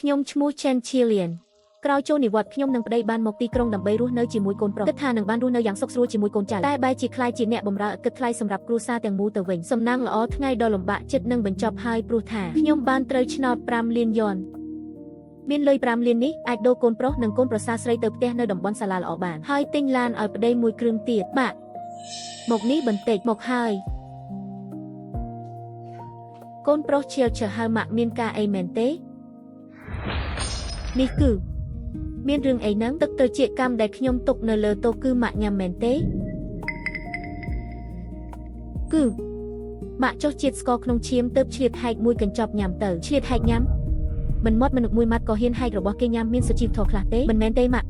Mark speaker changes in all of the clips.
Speaker 1: ខ្ញុំឈ្មោះ Chen Chilian ក្រោយចូលនិវត្តន៍ខ្ញុំនឹងប្តីបានមកទីក្រុងដើម្បីរស់នៅជាមួយកូនប្រុសគិតថានឹងបានរស់នៅយ៉ាងសុខស្រួលជាមួយកូនចៅតែបែរជាខ្លាយជាអ្នកបម្រើឥតគិតថ្លៃសម្រាប់គ្រួសារទាំងមូលទៅវិញសំណាងល្អថ្ងៃដ៏លំបាកចិត្តនឹងបញ្ចប់ហើយព្រោះថាខ្ញុំបានត្រូវឆ្នោត5លានយ៉នមានលុយ5លាននេះអាចដូរកូនប្រុសនិងកូនប្រសារស្រីទៅផ្ទះនៅតំបន់សាលាល្អបានហើយទិញឡានឲ្យប្តីមួយគ្រឿងទៀតបាទមកនេះបន្តិចមកហើយកូនប្រុសឈៀលឈើហៅម៉ាក់មានការអីមែនទេនេះគឺមានរឿងអីហ្នឹងទឹកត្រចៀកកម្មដែលខ្ញុំទុកនៅលើតុគឺម៉ាក់ញ៉ាំមែនទេគឺម៉ាក់ចុះជាតិស្ករក្នុងឈាមទៅឆ្លៀតហែកមួយកញ្ចប់ញ៉ាំទៅឆ្លៀតហែកញ៉ាំមិនមាត់មនុស្សមួយម៉ាត់ក៏ហ៊ានហែករបស់គេញ៉ាំមានសុជីវធម៌ខ្លះទេមិនមែនទេម៉ាក់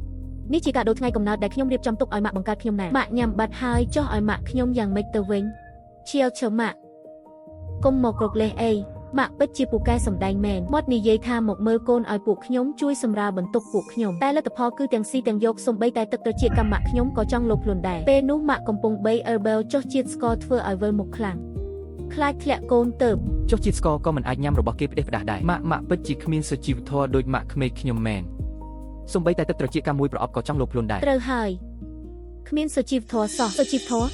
Speaker 1: នេះជាកាដូថ្ងៃកំណើតដែលខ្ញុំរៀបចំទុកឲ្យម៉ាក់បង្កើតខ្ញុំណាម៉ាក់ញ៉ាំបាត់ហើយចុះឲ្យម៉ាក់ខ្ញុំយ៉ាងម៉េចទៅវិញឈៀលឈើម៉ាក់កុំមកក្រកលេសអីម៉ាក់ពិតជាពូកែសម្ដែងមែនមាត់និយាយថាមកមើលកូនឲ្យពួកខ្ញុំជួយសម្រាលបន្ទុកពួកខ្ញុំតែលទ្ធផលគឺទាំងស៊ីទាំងយកសំបីតែទឹកត្រចៀកកម្មម៉ាក់ខ្ញុំក៏ចង់លុបខ្លួនដែរពេលនោះម៉ាក់កំពុងបីអឺបែលចុះជាតិស្ករធ្វើឲ្យវិលមុខខ្លាំងខ្លាចធ្លាក់កូនទៅ
Speaker 2: ចុះជាតិស្ករក៏មិនអាចញ៉ាំរបស់គេផ្ដេសផ្ដាស់ដែរម៉ាក់ពិតជាគ្មានសុជីវធម៌ដូចម៉ាក់ក្មេកខ្ញុំមែនសំបីតែទឹកត្រចៀកកម្មមួយប្រអប់ក៏ចង់លុបខ្លួនដែរ
Speaker 1: ត្រូវហើយគ្មានសុជីវធម៌សោះសុជីវធម៌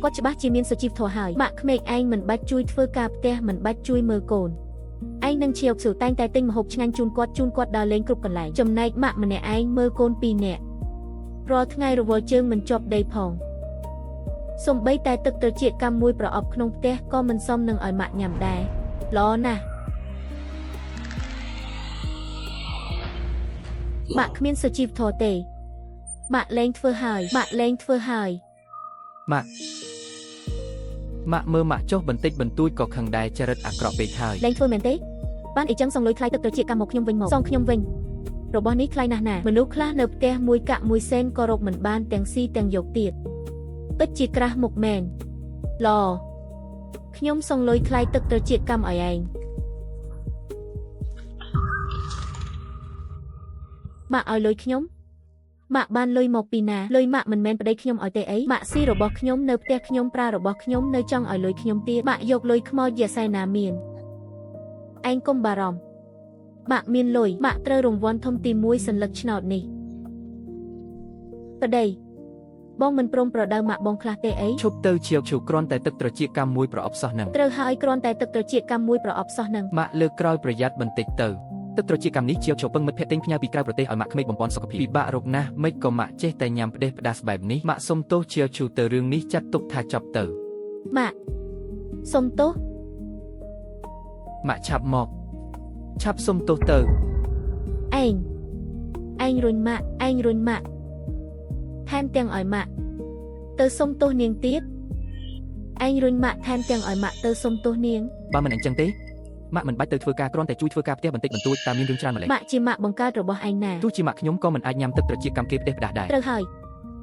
Speaker 1: គាត់ច្បាស់ជាមានសុជីវធម៌ហើយម៉ាក់ក្មេកឯងមិនបាច់ជួយធ្វើការផ្ទះមិនបាច់ជួយមើលកូនឯងនឹងឈៀវស៊ូតែងតែទិញម្ហូបឆ្ងាញ់ជូនគាត់ដើរលេងគ្រប់កន្លែងចំណែកម៉ាក់ម្នាក់ឯងមើលកូន2នាក់រាល់ថ្ងៃរវល់ជើងមិនជាប់ដីផងសំបីតែទឹកត្រចៀកកម្មមួយប្រអប់ក្នុងផ្ទះក៏មិនសមនឹងឲ្យម៉ាក់ញ៉ាំដែរល្អណាស់ម៉ាក់គ្មានសុជីវធម៌ទេម៉ាក់លែងធ្វើហើយម៉ាក់
Speaker 2: មើលម៉ាក់ចុះបន្តិចបន្តួចក៏ខឹងដែរចរិតអាក្រក់ពេកហើយ
Speaker 1: លែងធ្វើមែនទេបានអីចឹងសងលុយថ្លៃទឹកត្រចៀកកម្មមកខ្ញុំវិញមកសងខ្ញុំវិញរបស់នេះថ្លៃណាស់ណាមនុស្សខ្លះនៅផ្ទះមួយកាក់មួយសេនក៏រកមិនបានទាំងស៊ីទាំងយកទៀតពិតជាក្រាស់មុខមែនឡខ្ញុំសងលុយថ្លៃទឹកត្រចៀកកម្មឲ្យឯងម៉ាក់ឲ្យលុយខ្ញុំម៉ាក់បានលុយមកពីណាលុយម៉ាក់មិនមែនប្តីខ្ញុំឲ្យទេអីម៉ាក់ស៊ីរបស់ខ្ញុំនៅផ្ទះខ្ញុំប្រើរបស់ខ្ញុំនៅចង់ឲ្យលុយខ្ញុំទៀតម៉ាក់យកលុយខ្មោចយសែណាមានឯងកុំបារម្ភម៉ាក់មានលុយម៉ាក់ត្រូវរង្វាន់ធំទី1សន្លឹកឆ្នោតនេះប្តីបងមិនព្រមប្រដៅម៉ាក់បងខ្លះទេអី
Speaker 2: ឈប់ទៅជាវឈូគ្រាន់តែទឹកត្រចៀកកម្មមួយប្រអប់សោះនឹង
Speaker 1: ត្រូវហើយគ្រាន់តែទឹកត្រចៀកកម្មមួយប្រអប់សោះនឹង
Speaker 2: ម៉ាក់លើកក្រោយប្រយ័ត្នបន្តិចទៅទឹកត្រចៀកកម្មនេះជាវឈពឹងមិត្តភក្តិទិញផ្ញើពីក្រៅប្រទេសឲ្យម៉ាក់ក្មេកបំពន់សុខភាពពិបាករកណាស់មិនក៏ម៉ាក់ចេះតែញ៉ាំផ្ដេសផ្ដាសបែបនេះម៉ាក់សុំទោសជាវឈូទៅរឿងនេះចាត់ទុកថាចប់ទៅ
Speaker 1: ម៉ាក់សុំទោស
Speaker 2: ម៉ាក់ឆាប់សុំទោសទៅ
Speaker 1: ឯងរុញម៉ាក់ថែមទាំងឲ្យម៉ាក់ទៅសុំទោសនាងទៀតឯងរុញម៉ាក់ថែមទាំងឲ្យម៉ាក់ទៅសុំទោសនាង
Speaker 2: បើមិនអញ្ចឹងទេម៉ាក់មិនបាច់ទៅធ្វើការគ្រាន់តែជួយធ្វើការផ្ទះបន្តិចបន្តួចតាមមានរឿងច្រើនម្ល៉េះ
Speaker 1: ម៉ាក់ជាម៉ាក់បង្កើតរបស់ឯងណា
Speaker 2: ទោះជាម៉ាក់ខ្ញុំក៏មិនអាចញ៉ាំទឹកត្រចៀកកម្មគេផ្ទះផ្ដាស់ដែរ
Speaker 1: ត្រូវហើយ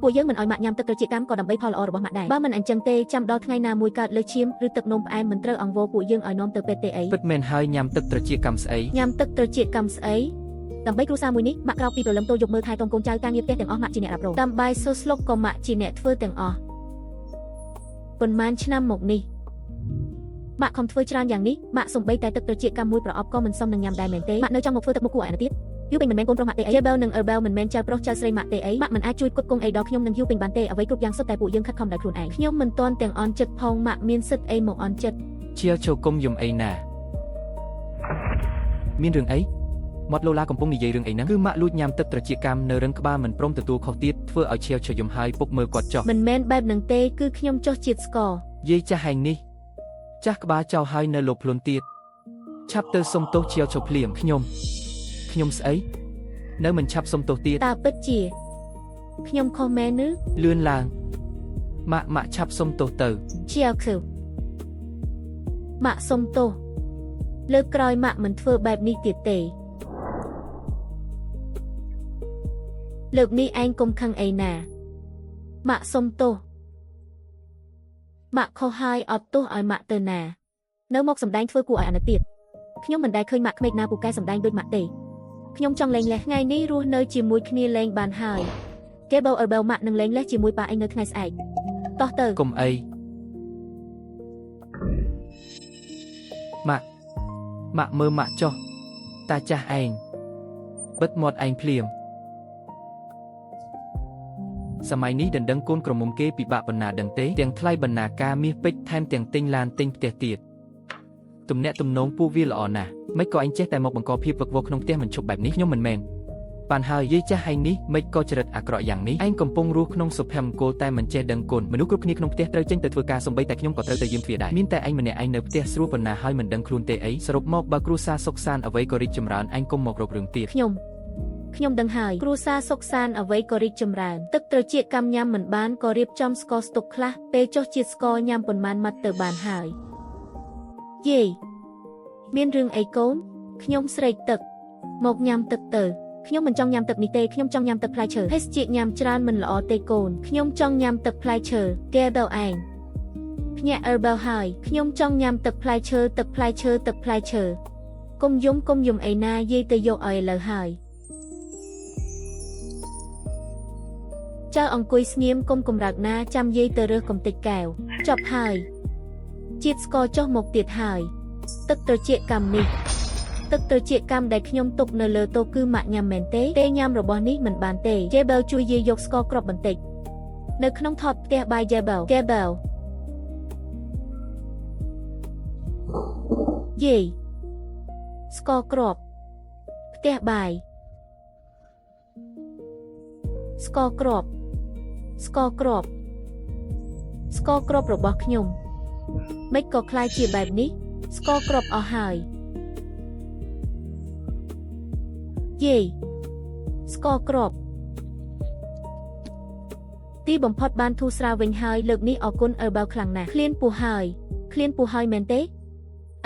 Speaker 1: ពួកយើងមិនឲ្យម៉ាក់ញ៉ាំទឹកត្រចៀកកម្មក៏ដើម្បីផលល្អរបស់ម៉ាក់ដែរបើមិនអញ្ចឹងទេចាំដល់ថ្ងៃណាមួយកើតលើឈាមឬទឹកនោមផ្អែមមិនត្រូវអង្វរពួកយើងឲ្យនាំទៅពេទ្យទេអី
Speaker 2: ពិតមែនហើយញ៉ាំទឹកត្រចៀកកម្មស្អី
Speaker 1: ដើម្បីគ្រួសារមួយនេះម៉ាក់ក្រោកពីព្រលឹមទៅយកមើលថែទាំកូនចៅការងារផ្ទះទាំងអស់ម៉ាក់ជាអ្នករ៉ាប់រងតាមបាយសូស្លុកក៏ម៉ាក់ជាអ្នកធ្វើទាំងអស់ប៉ុន្មានឆ្នាំមកនេះម៉ាក់ខំធ្វើច្រើនយ៉ាងនេះម៉ាក់សំបីតែទឹកត្រចៀកកម្មមួយប្រអប់ក៏មិនសមនឹងញ៉ាំដែរមែនទេម៉ាក់នៅចង់មកធ្វើទឹកមុខគួរឲ្យអាណទៀតយូពេញមិនមែនកូនប្រុសម៉ាក់ទេអីបែលនិងអឺបែលមិនមែនចៅប្រុសចៅស្រីម៉ាក់ទេអីម៉ាក់មិនអាចជួយគ្រប់គងអីដល់ខ្ញុំនិងយូពេញបានទេអ្វីគ្រប់យ៉ាងសុទ្ធតែពួកយើងខិតខំដោយខ្លួនឯងខ្ញុំមិនទាន់ទាំងអន់ចិត្តផងម៉ាក់មានសិទ្ធអីមកអន់ចិត្ត
Speaker 2: ជាចូលគុំយំអីណាមានរឿងអីមាត់ឡូឡាកំពុងនិយាយរឿងអីហ្នឹងគឺម៉ាក់លួចញ៉ាំទឹកត្រចៀកកម្មនៅរឹងក្បាលមិនព្រមទទួលខុសទៀតធ្វើឲ្យឈៀវឈយំហើយពុកមើលគាត់ចុះ
Speaker 1: មិនមែនបែបហ្នឹងទេគឺខ្ញុំចុះជាតិស្ករ
Speaker 2: យាយចាស់ហែងនេះចាស់ក្បាលចោលហើយនៅលុបខ្លួនទៀតឆាប់ទៅសុំទោសឈៀវឈភ្លាមខ្ញុំស្អីនៅមិនឆាប់សុំទោសទៀត
Speaker 1: តើពិតជាខ្ញុំខុសមែនឬ
Speaker 2: លឿនឡើងម៉ាក់ឆាប់សុំទោសទៅ
Speaker 1: ឈៀវខឹម៉ាក់សុំទោសលើកក្រោយម៉ាក់មិនធ្វើបែបនេះទៀតទេលើកនេះឯងកុំខឹងអីណាម៉ាក់សុំទោសម៉ាក់ខុសហើយអត់ទោសឲ្យម៉ាក់ទៅណានៅមកសម្ដែងធ្វើគួរឲ្យអាណិតទៀតខ្ញុំមិនដែលឃើញម៉ាក់ក្មេកណាពូកែសម្ដែងដូចម៉ាក់ទេខ្ញុំចង់លេងលេះថ្ងៃនេះរស់នៅជាមួយគ្នាលេងបានហើយគេបោអឺបែលម៉ាក់នឹងលេងលេះជាមួយប៉ាអញនៅថ្ងៃស្អែកតោះទៅ
Speaker 2: កុំអីម៉ាក់មើលម៉ាក់ចុះតាចាស់ឯង បិទមាត់ឯងភ្លាមសម័យនេះដណ្ដឹងកូនក្រមុំគេពិបាកបណ្ណាដឹងទេទាំងថ្លៃបណ្ណាការមាសពេជ្រថែមទាំងទិញឡានទិញផ្ទះទៀតទំនាក់ទំនងពួកវាល្អណាស់មិនក៏អញចេះតែមកបង្កភាពវឹកវរក្នុងផ្ទះមិនឈប់បែបនេះខ្ញុំមិនមែនបានហើយយាយចាស់ឯងនេះមិនក៏ចរិតអាក្រក់យ៉ាងនេះឯងកំពុងរស់ក្នុងសុភមង្គលតែមិនចេះដឹងគុណមនុស្សគ្រប់គ្នាក្នុងផ្ទះត្រូវចេញទៅធ្វើការសំបីតែខ្ញុំក៏ត្រូវទៅយាមទ្វារដែរមានតែឯងម្នាក់ឯងនៅផ្ទះស្រួលប៉ុណ្ណាហើយមិនដឹងខ្លួនទេអីសរុបមកបើគ្រួសារសុខសាន្តអ្វីក៏រីកចម្រើនឯងកុំមករករឿងទៀត
Speaker 1: ខ្ញុំដឹងហើយគ្រួសារសុខសាន្តអ្វីក៏រីកចម្រើនទឹកត្រចៀកកម្មញ៉ាំមិនបានក៏រៀបចំស្ករស្តុកខ្លះពេលចុះជាតិស្ករញ៉ាំប៉ុន្មានម៉ាត់ទៅបានហើយយាយមានរឿងអីកូនខ្ញុំស្រេកទឹកមកញ៉ាំទឹកទៅខ្ញុំមិនចង់ញ៉ាំទឹកនេះទេខ្ញុំចង់ញ៉ាំទឹកផ្លែឈើភេសជ្ជៈញ៉ាំច្រើនមិនល្អទេកូនខ្ញុំចង់ញ៉ាំទឹកផ្លែឈើកែបែវឯងភ្ញាក់អឺបែវហើយខ្ញុំចង់ញ៉ាំទឹកផ្លែឈើទឹកផ្លែឈើទឹកផ្លែឈើកុំយំអីណាយាយទៅយកឲ្យឥឡូវហើយចៅអង្គុយស្ងៀមកុំកម្រើកណាចាំយាយទៅរើសកំតិចកែវចប់ហើយជាតិស្ករចុះមកទៀតហើយទឹកត្រចៀកកម្មនេះទឹកត្រចៀកកម្មដែលខ្ញុំទុកនៅលើតូគឺម៉ាក់ញ៉ាំមែនទេញ៉ាំរបស់នេះមិនបានទេយេបែលជួយយាយយកស្ករគ្រាប់បន្តិចនៅក្នុងថតផ្ទះបាយយេបែលយាយស្ករគ្រាប់ផ្ទះបាយស្ករគ្រាប់របស់ខ្ញុំមិនក៏คล้ายជាបែបនេះស្ករគ្រាប់អស់ហើយយាយស្ករគ្រាប់ទីបំផុតបានធូរស្រាលវិញហើយលើកនេះអរគុណអឺបែវខ្លាំងណាស់ឃ្លានពោះហើយមែនទេ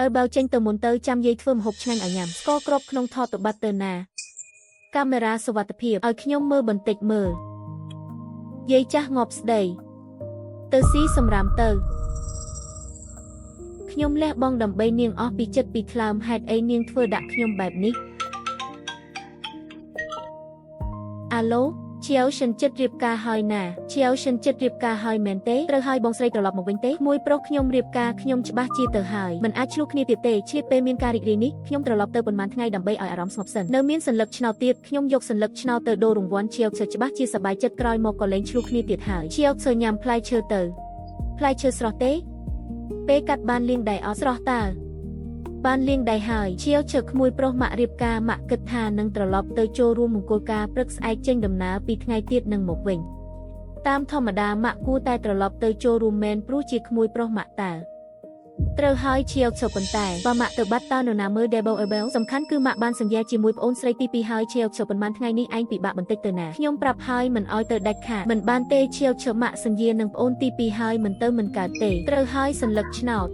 Speaker 1: អឺបែវចេញទៅមុនទៅចាំយាយធ្វើម្ហូបឆ្ងាញ់ឲ្យញ៉ាំស្ករគ្រាប់ក្នុងថតទៅបាត់ទៅណាកាមេរ៉ាសុវត្ថិភាពឲ្យខ្ញុំមើលបន្តិចមើលយាយចាស់ងាប់ស្ដីទៅស៊ីសម្រាមទៅខ្ញុំលះបង់ដើម្បីនាងអស់ពីចិត្តពីថ្លើមហេតុអីនាងធ្វើដាក់ខ្ញុំបែបនេះអាឡូឈៀវសិនចិត្តរៀបការហើយណាឈៀវសិនចិត្តរៀបការហើយមែនទេត្រូវហើយបងស្រីត្រឡប់មកវិញទេមួយប្រុសខ្ញុំរៀបការខ្ញុំច្បាស់ជាទៅហើយមិនអាចឆ្លោះគ្នាទៀតទេឆ្លៀតពេលមានការរីករាយនេះខ្ញុំត្រឡប់ទៅប៉ុន្មានថ្ងៃដើម្បីឲ្យអារម្មណ៍ស្ងប់សិននៅមានសัญลักษณ์ឆ្នោតទៀតខ្ញុំយកសัญลักษณ์ឆ្នោតទៅដូររង្វាន់ឈៀវច្បាស់ជាសប្បាយចិត្តក្រោយមកក៏លែងឆ្លោះគ្នាទៀតហើយឈៀវញ៉ាំផ្លែឈើទៅផ្លែឈើស្រស់ទេពេលកាត់បានលាងដៃអត់ស្រស់តើបានលាងដៃហើយឈៀវក្មួយប្រុសម៉ាក់រៀបការម៉ាក់គិតថានឹងត្រឡប់ទៅចូលរួមមង្គលការព្រឹកស្អែកចេញដំណើរពីថ្ងៃទៀតនឹងមកវិញតាមធម្មតាម៉ាក់គួរតែត្រឡប់ទៅចូលរួមមែនព្រោះជាក្មួយប្រុសម៉ាក់តើត្រូវហើយឈៀវប៉ុន្តែបើម៉ាក់ទៅបាត់តើនរណាមើល Double Abel សំខាន់គឺម៉ាក់បានសន្យាជាមួយប្អូនស្រីទី2ហើយឈៀវប៉ុន្មានថ្ងៃនេះឯងពិបាកបន្តិចទៅណាខ្ញុំប្រាប់ហើយមិនអោយទៅដាច់ខាតមិនបានទេឈៀវម៉ាក់សន្យានឹងប្អូនទី2ហើយមិនទៅមិនកើតទេត្រូវហើយសัญลักษณ์ឆ្នោត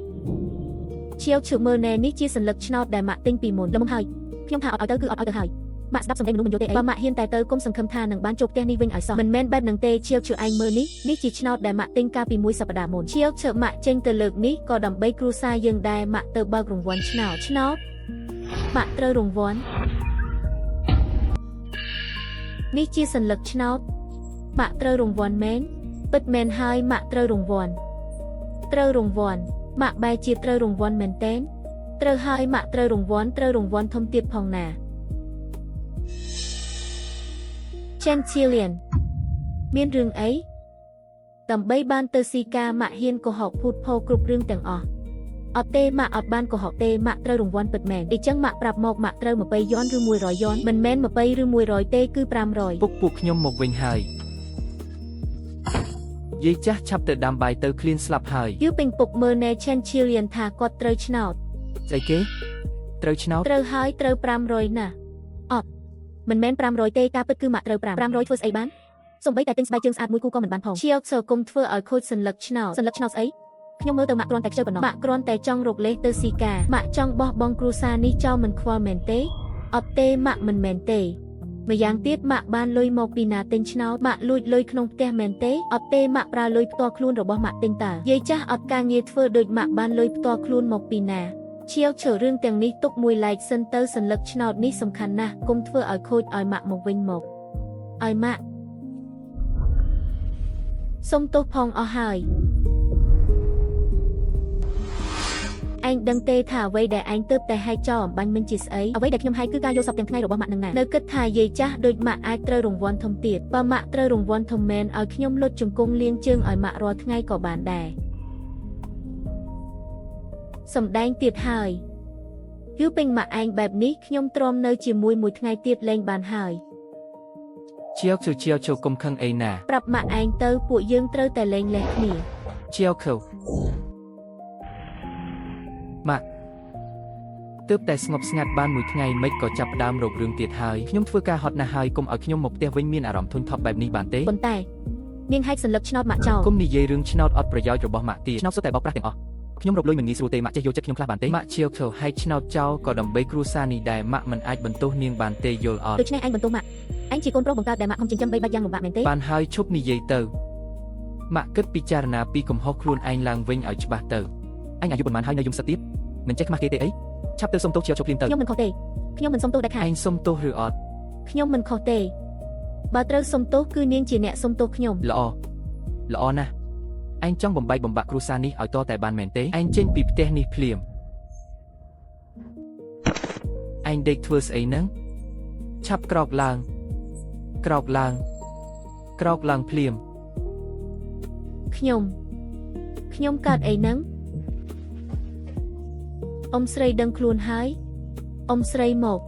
Speaker 1: ឈៀវមើលណែនេះជាសัญลักษณ์ឆ្នោតដែលម៉ាក់ទិញពីមុនល្មមហើយខ្ញុំថាឲ្យទៅគឺឲ្យទៅហើយម៉ាក់ស្ដាប់សំឡេងមនុស្សមិនយល់ទេអីបើម៉ាក់ហ៊ានតែទៅគុំសង្ឃឹមថានឹងបានចូលផ្ទះនេះវិញឲ្យសោះមិនមែនបែបនឹងទេឈៀវឯងមើលនេះជាឆ្នោតដែលម៉ាក់ទិញកាលពីមួយសប្តាហ៍មុនឈៀវម៉ាក់ចេញទៅលើកនេះក៏ដើម្បីគ្រួសារយើងដែរម៉ាក់ទៅបើករង្វាន់ឆ្នោតម៉ាក់ត្រូវរង្វាន់នេះជាសัญลักษณ์ឆ្នោតម៉ាក់ត្រូវរង្វាន់មែនពិតមែនហើយម៉ាក់ត្រូវរង្វាន់ម៉ាក់បែរជាត្រូវរង្វាន់មែនទេត្រូវហើយម៉ាក់ត្រូវរង្វាន់ធំទៀតផងណា Chantillion មានរឿងអីដើម្បីបានទៅស៊ីការម៉ាក់ហ៊ានកុហកភូតភរគ្រប់រឿងទាំងអស់អត់ទេម៉ាក់អត់បានកុហកទេម៉ាក់ត្រូវរង្វាន់ពិតមែនអញ្ចឹងម៉ាក់ប្រាប់មកម៉ាក់ត្រូវ20យន់ឬ100យន់មិនមែន20ឬ100ទេគឺ500
Speaker 2: ពួកខ្ញុំមកវិញហើយយាយចាស់ឆាប់ទៅដាំបាយទៅឃ្លានស្លាប់ហើយ
Speaker 1: យូពេញពុកមើលណែ Chantillion ថាគាត់ត្រូវឆ្នោត
Speaker 2: ស្អីគេត្រូវឆ្នោត
Speaker 1: ត្រូវហើយត្រូវ500ណាអត់មិនមែន500ទេការពិតគឺម៉ាក់ត្រូវ500ធ្វើស្អីបានសំបីតែទិញស្បែកជើងស្អាតមួយគូក៏មិនបានផងឈៀវគុំធ្វើឲ្យខូចសัญลักษณ์ឆ្នោតស្អីខ្ញុំមើលទៅម៉ាក់គ្រាន់តែខ្ជិលប៉ុណ្ណោះម៉ាក់គ្រាន់តែចង់រកលេសទៅស៊ីការម៉ាក់ចង់បោះបង់គ្រួសារនេះចោលមិនខ្វល់មែនទេអត់ទេម៉ាក់មិនមែនទេម្យ៉ាងទៀតម៉ាក់បានលុយមកពីណាទិញឆ្នោតម៉ាក់លួចលុយក្នុងផ្ទះមែនទេអត់ទេម៉ាក់ប្រើលុយផ្ទាល់ខ្លួនរបស់ម៉ាក់ទិញតើយាយចាស់អត់ការងារធ្វើដូចម៉ាក់បានលុយផ្ទាល់ខ្លួនមកពីណាឈៀវរឿងទាំងនេះទុកមួយឡែកសិនទៅសัญลักษณ์ឆ្នោតនេះសំខាន់ណាស់កុំធ្វើឲ្យខូចឲ្យម៉ាក់មកវិញមកឲ្យម៉ាក់សុំទោសផងអស់ហើយឯ anh đăng tê thả vây để anh tớpแต่ให้จอมบันមិនជាស្អីអ្វីដែលខ្ញុំឲ្យគឺការយកសពទាំងថ្ងៃរបស់ម៉ាក់នឹងណានៅគិតថាយាយចាស់ដូចម៉ាក់អាចត្រូវរង្វាន់ធំទៀតបើម៉ាក់ត្រូវរង្វាន់ធំមែនឲ្យខ្ញុំលុតជង្គង់លាងជើងឲ្យម៉ាក់រាល់ថ្ងៃក៏បានដែរសំដែងទៀតហើយគឺពេញម៉ាក់ឯងបែបនេះខ្ញុំទ្រាំនៅជាមួយមួយថ្ងៃទៀតលែងបានហើយ
Speaker 2: ជាវចូលកុំខឹងអីណា
Speaker 1: ប្រាប់ម៉ាក់ឯងទៅពួកយើងត្រូវតែលែងលេះគ្នា
Speaker 2: ជាវខៅម៉ាក់ទើបតែស្ងប់ស្ងាត់បានមួយថ្ងៃមិនក៏ចាប់ផ្ដើមរករឿងទៀតហើយខ្ញុំធ្វើការហត់ណាស់ហើយកុំឲ្យខ្ញុំមកផ្ទះវិញមានអារម្មណ៍ធុញថប់បែបនេះបានទេ
Speaker 1: ប៉ុន្តែនាងហែកសន្លឹកឆ្នោតម៉ាក់ចោល
Speaker 2: កុំនិយាយរឿងឆ្នោតអត់ប្រយោជន៍របស់ម៉ាក់ទៀតឆ្នោតសុទ្ធតែបោកប្រាស់ទាំងអស់ខ្ញុំរកលុយមិនងាយស្រួលទេម៉ាក់ចេះយកចិត្តខ្ញុំខ្លះបានទេម៉ាក់ជាវខៅហែកឆ្នោតចោលក៏ដើម្បីគ្រួសារនេះដែរម៉ាក់មិនអាចបន្ទោសនាងបានទេយល់អត់
Speaker 1: ដូច្នេះឯងបន្ទោសម៉ាក់ឯងជាកូនប្រុសបង្កើតដែលម៉ាក់ខំចិញ្ចឹមបីបាច់យ៉ាងលំបាកមែនទេ
Speaker 2: បានហើយឈប់និយាយទៅម៉ាក់គិតពិចារណាពីកំហុសខ្លួនឯងឡើងវិញឲ្យច្បាស់ទៅអញអាយុប៉ុន្មានហើយនៅយំសិតទៀតមិនចេះខ្មាស់គេទេអីឆាប់ទៅសុំទោសជាវជប់ភ្លាមទៅ
Speaker 1: ខ្ញុំមិនខុសទេខ្ញុំមិនសុំទោសដែរ
Speaker 2: ឯងសុំទោសឬអត់
Speaker 1: ខ្ញុំមិនខុសទេបើត្រូវសុំទោសគឺនាងជាអ្នកសុំទោសខ្ញុំ
Speaker 2: ល្អណាស់ឯងចង់បំបែកបំបាក់គ្រួសារនេះឲ្យតតែបានមែនទេឯងចេញពីផ្ទះនេះភ្លាមឯងដេកធ្វើស្អីហ្នឹងឆាប់ក្រោកឡើងភ្លាម
Speaker 1: ខ្ញុំកើតអីហ្នឹងអ៊ំស្រីដឹងខ្លួនហើយអ៊ំស្រីមក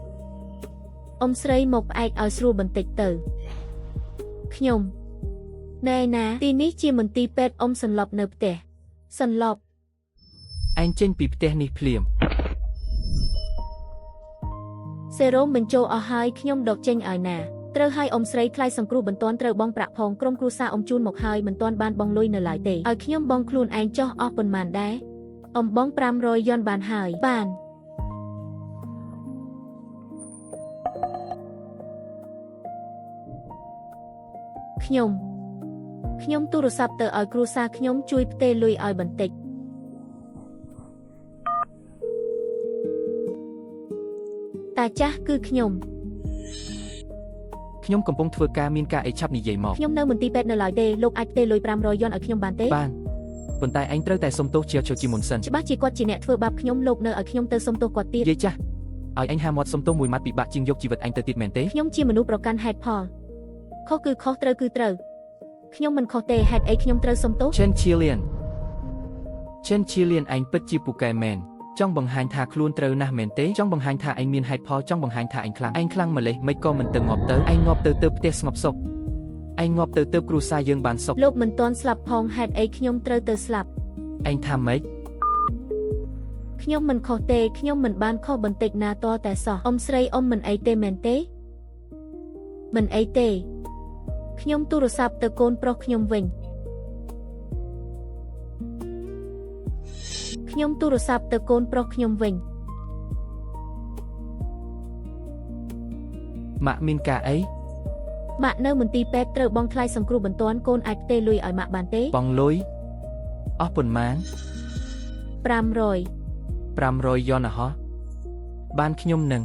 Speaker 1: ផ្អែកឲ្យស្រួលបន្តិចទៅខ្ញុំណែណាទីនេះជាមន្ទីរពេទ្យអ៊ំសន្លប់នៅផ្ទះសន្លប់
Speaker 2: ឯងចេញពីផ្ទះនេះភ្លាម
Speaker 1: សេរ៉ូមបញ្ចូលអស់ហើយខ្ញុំដកចេញឲ្យណាត្រូវឲ្យអ៊ំស្រីថ្លៃសង្គ្រោះបន្ទាន់ត្រូវបង់ប្រាក់ផងក្រុមគ្រួសារអ៊ំជូនមកហើយមិនទាន់បានបង់លុយនៅឡើយទេឲ្យខ្ញុំបង់ខ្លួនឯងចោះអស់ប៉ុន្មានដែរអ៊ំបង់500យ៉នបានហើយបានខ្ញុំទូរស័ព្ទទៅឲ្យគ្រួសារខ្ញុំជួយផ្ទេរលុយឲ្យបន្តិចតាចាស់គឺខ្ញុំ
Speaker 2: កំពុងធ្វើការមានការអីឆាប់និយាយមក
Speaker 1: ខ្ញុំនៅមន្ទីរពេទ្យនៅឡើយទេលោកអាចផ្ទេរលុយ500យ៉នឲ្យខ្ញុំបានទេ
Speaker 2: បានប៉ុន្តែឯងត្រូវតែសុំទោសជាជាមុនសិន
Speaker 1: ច្បាស់ជាគាត់ជាអ្នកធ្វើបាបខ្ញុំលោកនៅឲ្យខ្ញុំទៅសុំទោសគាត់ទៀត
Speaker 2: យាយចាស់ឲ្យឯងហាមាត់សុំទោសមួយម៉ាត់ពិបាកជាងយកជីវិតឯងទៅទៀតមែនទេ
Speaker 1: ខ្ញុំជាមនុស្សប្រកាន់ហេតុផលខុសគឺខុសត្រូវគឺត្រូវខ្ញុំមិនខុសទេហេតុអីខ្ញុំត្រូវសុំទោស
Speaker 2: ចិនឈីលៀនឯងពិតជាពូកែមែនចង់បង្ហាញថាខ្លួនត្រូវណាស់មែនទេចង់បង្ហាញថាឯងមានហេតុផលចង់បង្ហាញថាឯងខ្លាំងម្លេះមិនក៏មិនទៅងាប់ទៅឯងងាប់ទៅផ្ទះស្ងប់សុខឯងងាប់ទៅគ្រួសារយើងបានសុខ
Speaker 1: លោកមិនទាន់ស្លាប់ផងហេតុអីខ្ញុំត្រូវទៅស្លាប់
Speaker 2: ឯងថាម៉េច
Speaker 1: ខ្ញុំមិនខុសទេខ្ញុំមិនបានខុសបន្តិចណាតតែសោះអ៊ំស្រីអ៊ំមិនអីទេមែនទេមិនអីទេខ្ញុំទូរស័ព្ទទៅកូនប្រុសខ្ញុំវិញ
Speaker 2: ម៉ាក់មានការអី
Speaker 1: ម៉ាក់នៅមន្ទីរពេទ្យត្រូវបង់ថ្លៃសង្គ្រោះបន្ទាន់កូនអាចផ្ទេរលុយឲ្យម៉ាក់បានទេ
Speaker 2: បង់លុយអស់ប៉ុន្មាន500យ៉នហ៎បានខ្ញុំនឹង